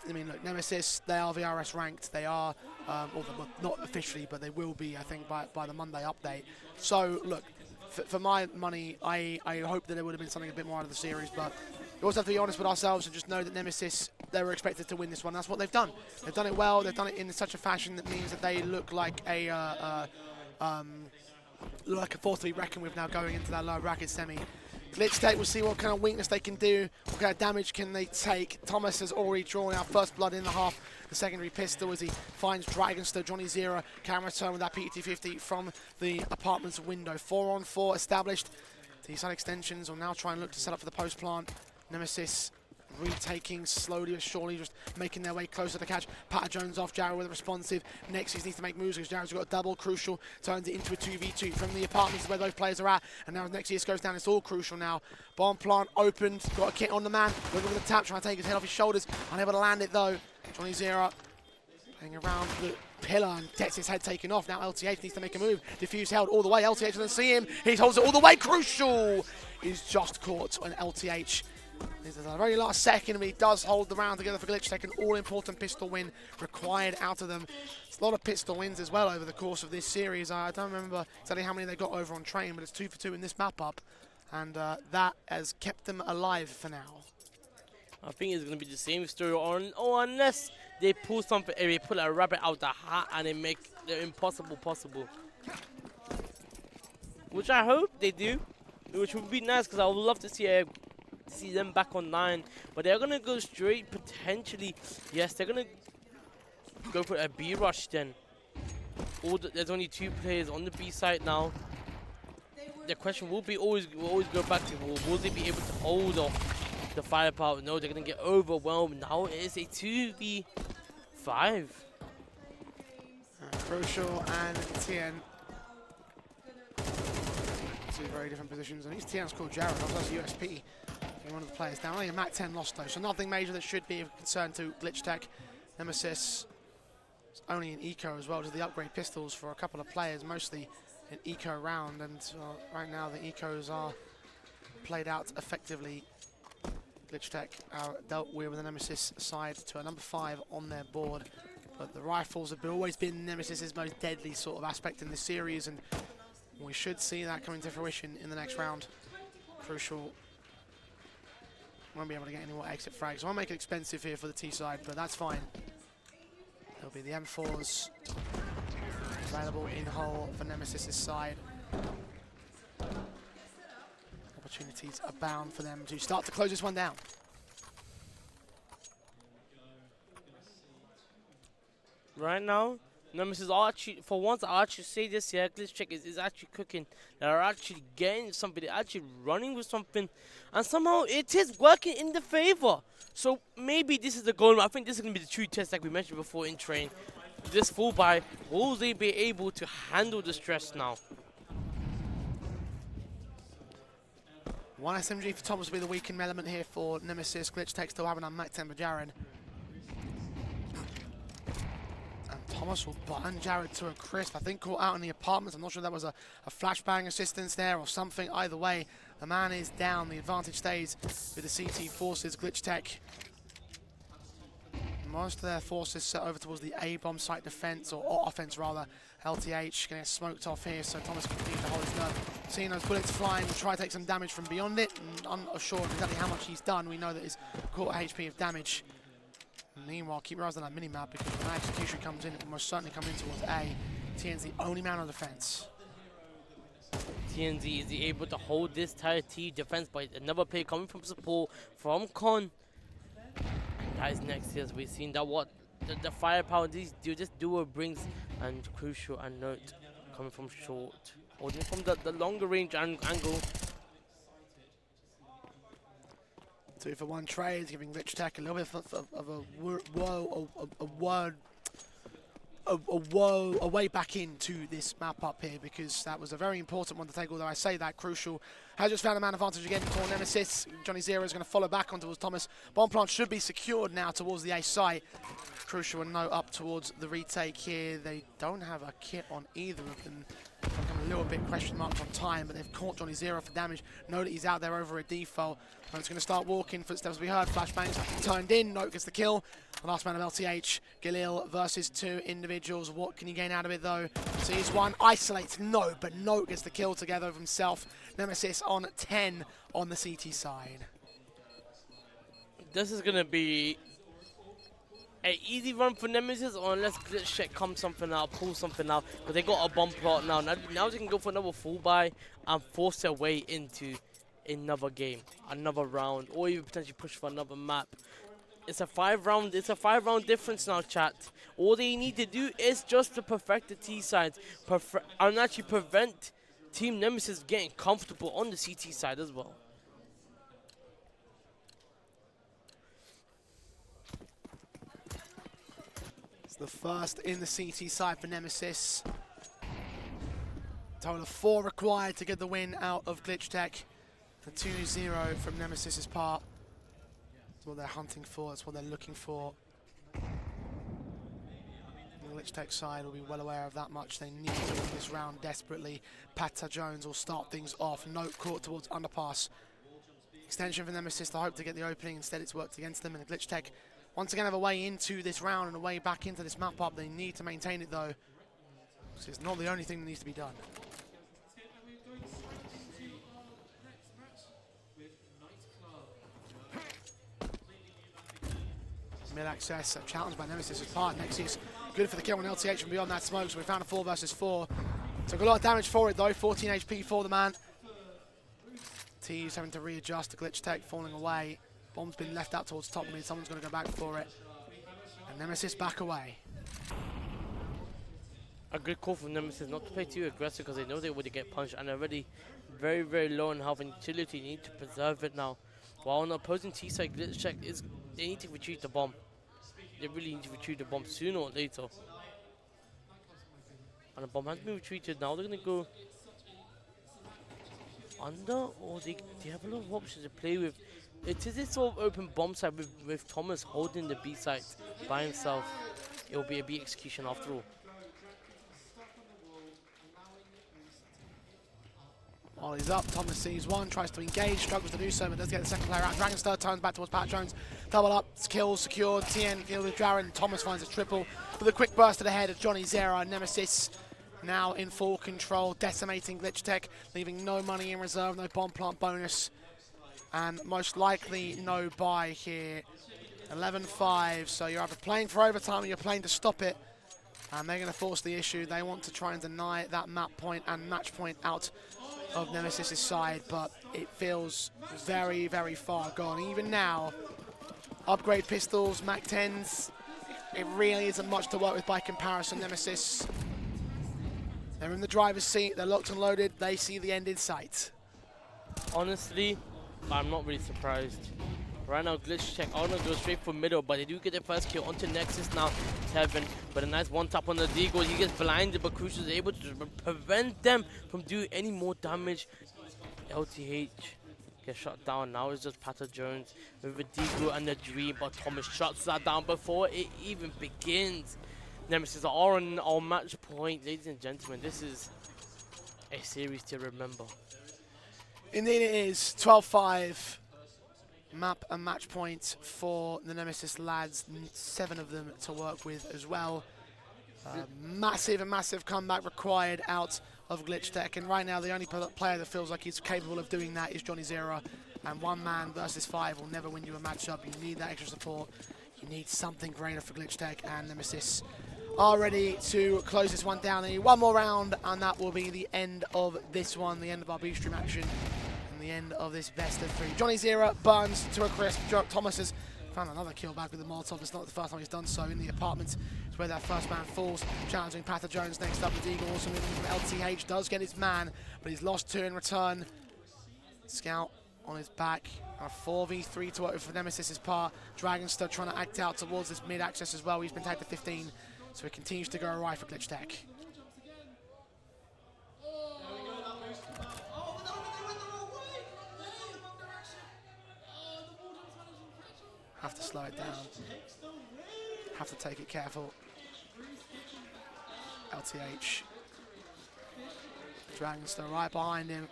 I mean, look, NEMESIS, they are VRS ranked. They are, not officially, but they will be, I think, by the Monday update. So, look, for my money, I hope that there would have been something a bit more out of the series, but we also have to be honest with ourselves and just know that NEMESIS, they were expected to win this one. That's what they've done. They've done it well. They've done it in such a fashion that means that they look like a force to be reckoned with now going into that lower bracket semi. GLITCHTECH, we'll see what kind of weakness they can do, what kind of damage can they take. Thomas has already drawn out first blood in the half, the secondary pistol as he finds Dragonstar. Johnny Zero can return with that PT50 from the apartment's window. 4-on-4 established. T-side extensions will now try and look to set up for the post plant. NEMESIS retaking slowly but surely, just making their way closer to catch Pater Jones off. Jared with a responsive. NEMESIS needs to make moves because Jared's got a double. Crucial turns it into a 2v2 from the apartments where those players are at, and now as NEMESIS goes down, it's all Crucial now. Bomb plant opened, got a kit on the man, looking with a tap, trying to take his head off his shoulders, unable to land it though. Johnny Zero playing around the pillar and gets his head taken off. Now LTH needs to make a move. Diffuse held all the way. LTH doesn't see him. He holds it all the way. Crucial is just caught on LTH. This is the very last second, but he does hold the round together for GLITCHTECH. An all-important pistol win required out of them. It's a lot of pistol wins as well over the course of this series. I don't remember exactly how many they got over on train, but it's 2 for 2 in this map up, and that has kept them alive for now. I think it's going to be the same story, or unless they pull something, they pull a rabbit out the hat and they make the impossible possible. Which I hope they do, which would be nice because I would love to see them back online. But they're gonna go straight potentially. Yes, they're gonna go for a B rush then. There's only 2 players on the B side now. The question will always go back to will they be able to hold off the firepower? No, they're gonna get overwhelmed. Now it is a 2v5. Crucial and Tien. 2 very different positions. And he's Tien's called Jared. That's USP. One of the players down. Only a Mac 10 lost though, so nothing major that should be of concern to GLITCHTECH. NEMESIS is only in eco as well, to the upgrade pistols for a couple of players, mostly in eco round, and right now the ecos are played out effectively. GLITCHTECH are dealt with the NEMESIS side to a number 5 on their board, but the rifles have always been NEMESIS's most deadly sort of aspect in this series, and we should see that coming to fruition in the next round. Crucial won't be able to get any more exit frags. I'll make it expensive here for the T side, but that's fine. There'll be the M4s available in hole for NEMESIS' side. Opportunities abound for them to start to close this one down. Right now, NEMESIS are actually, for once, I actually say this, yeah, GLITCHTECH is actually cooking. They're actually getting something, they're actually running with something, and somehow it is working in the favor. So maybe this is the goal. I think this is going to be the true test, like we mentioned before in train. This full buy, will they be able to handle the stress now? One SMG for Thomas will be the weakened element here for NEMESIS. GLITCHTECH still having on Mac 10 for Jared. Thomas will burn Jared to a crisp. I think caught out in the apartments. I'm not sure that was a flashbang assistance there or something. Either way, the man is down. The advantage stays with the CT forces. GLITCHTECH, most of their forces set over towards the A-bomb site defense, or offense rather. LTH getting smoked off here, so Thomas can continue to hold his nerve. Seeing those bullets flying, will try to take some damage from beyond it. And unsure of exactly how much he's done. We know that he's caught HP of damage. Meanwhile, keep your eyes on that mini-map, because when that execution comes in, it will most certainly come in towards A. TN's the only man on defense. TNZ is able to hold this entire T defense by another play coming from support from Con. That is next, as we've seen that what the firepower this duo brings, and Crucial and Note coming from short, holding from the longer range angle. 2-for-1 trades, giving GLITCHTECH a little bit of a way back into this map up here, because that was a very important one to take, although I say that Crucial has just found a man advantage again for NEMESIS. Johnny Zero is going to follow back on towards Thomas. Bomb plant should be secured now towards the A site. Crucial and No up towards the retake here. They don't have a kit on either of them. A little bit question marks on time, but they've caught Johnny Zero for damage. Know that he's out there over a default. Note's going to start walking. Footsteps we heard. Flashbangs turned in. Note gets the kill. The last man of LTH. Galil versus 2 individuals. What can he gain out of it though? Sees one. Isolates No, but Note gets the kill together of himself. NEMESIS on 10 on the CT side. This is going to be an easy run for NEMESIS, or unless GLITCHTECH comes something out, pull something out, because they got a bomb plot now. Now they can go for another full buy and force their way into another game, another round, or even potentially push for another map. It's a 5-round difference now, chat. All they need to do is just to perfect the T sides, and actually prevent Team NEMESIS getting comfortable on the CT side as well. The first in the CT side for NEMESIS. Total of 4 required to get the win out of GLITCHTECH. The 2-0 from NEMESIS' part. That's what they're hunting for, that's what they're looking for. The GLITCHTECH side will be well aware of that much. They need to win this round desperately. Pata Jones will start things off. Note caught towards underpass. Extension for NEMESIS to hope to get the opening. Instead it's worked against them, and GLITCHTECH once again have a way into this round and a way back into this map up. They need to maintain it though, because it's not the only thing that needs to be done. Mid-access, challenged by Nemesis as part. Nexius good for the kill on LTH from beyond that smoke, so we found a 4 versus 4. Took a lot of damage for it though, 14 HP for the man. T's having to readjust, the glitch tech falling away. Bomb's been left out towards top mid, someone's going to go back for it. And Nemesis back away. A good call from Nemesis not to play too aggressive because they know they would get punched and already very, very low in health and utility. You need to preserve it now. While on the opposing T side, GLITCHTECH they need to retrieve the bomb. They really need to retrieve the bomb sooner or later. And the bomb has been retreated. Now they're going to go under, or they have a lot of options to play with. It is this sort of open bomb side with Thomas holding the B site by himself. It will be a B execution after all. While he's up, Thomas sees one, tries to engage, struggles to do so, but does get the second player out. Dragonstar turns back towards Pat Jones. Double up, kill secured. TN kill with Jaren. Thomas finds a triple with a quick burst to the head of Johnny Zera. Nemesis now in full control, decimating GLITCHTECH, leaving no money in reserve, no bomb plant bonus, and most likely no buy here. 11-5, so you're either playing for overtime or you're playing to stop it. And they're going to force the issue. They want to try and deny that map point and match point out of Nemesis' side, but it feels very, very far gone. Even now, upgrade pistols, Mac 10s, it really isn't much to work with by comparison. Nemesis, they're in the driver's seat, they're locked and loaded, they see the end in sight. Honestly, I'm not really surprised. Right now, GLITCHTECH are going to go straight for middle, but they do get their first kill onto Nexus now. Kevin, but a nice one tap on the Deagle. He gets blinded, but Crucial is able to prevent them from doing any more damage. LTH gets shut down. Now it's just Patter Jones with the Deagle and the Dream, but Thomas shuts that down before it even begins. Nemesis are on our match point. Ladies and gentlemen, this is a series to remember. Indeed it is. 12-5. Map and match point for the Nemesis lads, 7 of them to work with as well. Massive comeback required out of GLITCHTECH, and right now the only player that feels like he's capable of doing that is Johnny Zera, and 1 man versus 5 will never win you a matchup. You need that extra support, you need something greater for GLITCHTECH, and Nemesis are ready to close this one down. They need 1 more round, and that will be the end of this one, the end of our B stream action. The end of this best of 3. Johnny Zera burns to a crisp. Thomas has found another kill back with the Molotov. It's not the first time he's done so in the apartment. It's where that first man falls. Challenging Patter Jones next up. The Eagle also moving from LTH. Does get his man, but he's lost 2 in return. Scout on his back. A 4v3 to work with for Nemesis' part. Dragonstar trying to act out towards this mid-access as well. He's been tagged to 15, so it continues to go awry for GLITCHTECH. Have to slow it down. Have to take it careful. LTH. Dragonstar right behind him.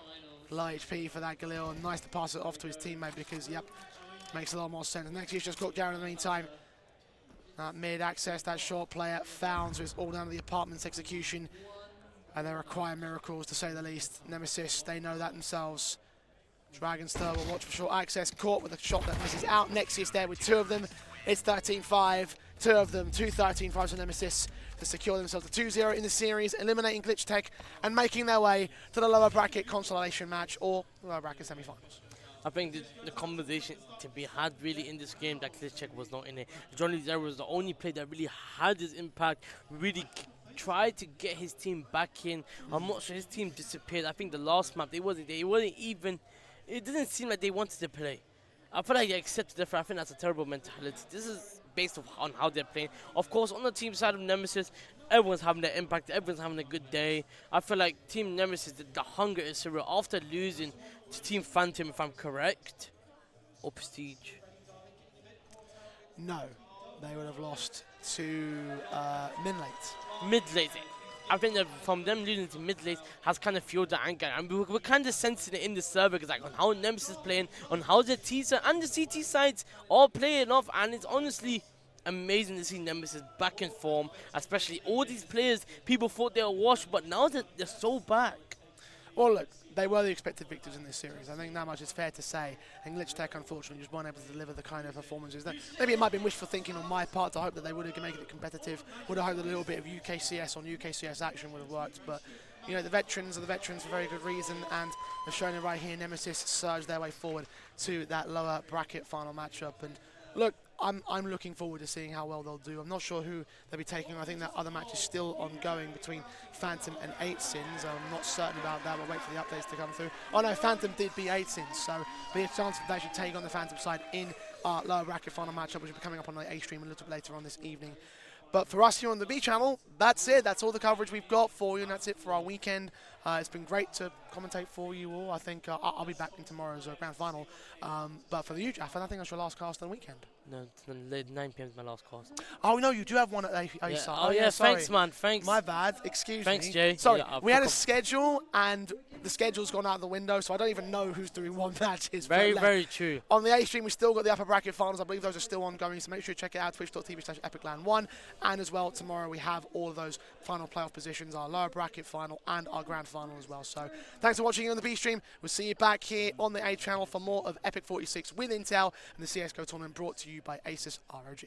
Low HP for that Galil. Nice to pass it off to his teammate because, yep, makes a lot more sense. Next he's just got Garen in the meantime. That mid-access, that short player found, so it's all down to the apartment's execution. And they require miracles, to say the least. Nemesis, they know that themselves. Dragonstar will watch for short access, caught with a shot that misses out. Nexius there with 2 of them. It's 13-5, 2 of them, 2 13-5s for Nemesis to secure themselves a 2-0 in the series, eliminating GLITCHTECH and making their way to the lower bracket consolation match or lower bracket semi-finals. I think the conversation to be had really in this game that GLITCHTECH was not in it. Johnny Zera was the only player that really had his impact, really tried to get his team back in. I'm not sure his team disappeared. I think the last map, they wasn't even... It didn't seem like they wanted to play. I feel like they accepted the fact. I think that's a terrible mentality. This is based on how they're playing. Of course, on the team side of Nemesis, everyone's having their impact. Everyone's having a good day. I feel like Team Nemesis, the hunger is surreal. After losing to Team Phantom, if I'm correct, or Prestige. No, they would have lost to mid-late. Mid-late. I think that from them losing to mid-late has kind of fueled the anger. And we're kind of sensing it in the server, because like on how Nemesis is playing, on how the T side and the CT sides are playing off. And it's honestly amazing to see Nemesis back in form, especially all these players. People thought they were washed, but now that they're so back. Well, look, they were the expected victors in this series. I think that much is fair to say. And GLITCHTECH, unfortunately, just weren't able to deliver the kind of performances that maybe it might have been wishful thinking on my part to hope that they would have made it competitive. Would have hoped that a little bit of UKCS on UKCS action would have worked. But, you know, the veterans are the veterans for very good reason. And they've shown it right here. NEMESIS surged their way forward to that lower bracket final matchup. And look, I'm looking forward to seeing how well they'll do. I'm not sure who they'll be taking. I think that other match is still ongoing between Phantom and 8sins. I'm not certain about that. We'll wait for the updates to come through. Oh no, Phantom did beat 8sins, so be a chance that they should take on the Phantom side in our lower bracket final matchup, which will be coming up on the A stream a little bit later on this evening. But for us here on the B channel, that's it. That's all the coverage we've got for you, and that's it for our weekend. It's been great to commentate for you all. I think I'll be back in tomorrow's grand final. But for the huge, I think that's your last cast on the weekend. No, it's 9 p.m. is my last cast. Oh no, you do have one at A. Yeah. Side. Oh yeah, sorry. thanks man, thanks. My bad. Excuse me. Thanks, Jay. Sorry, Yeah, we had a schedule, and the schedule's gone out the window, so I don't even know who's doing what matches. Very true. On the A stream, we still got the upper bracket finals. I believe those are still ongoing, so make sure you check it out, twitch.tv/epicland1. And as well, tomorrow we have all of those final playoff positions, our lower bracket final and our grand final as well. So thanks for watching here on the B stream. We'll see you back here on the A channel for more of EPIC46 with Intel and the CS2 tournament brought to you by Asus ROG.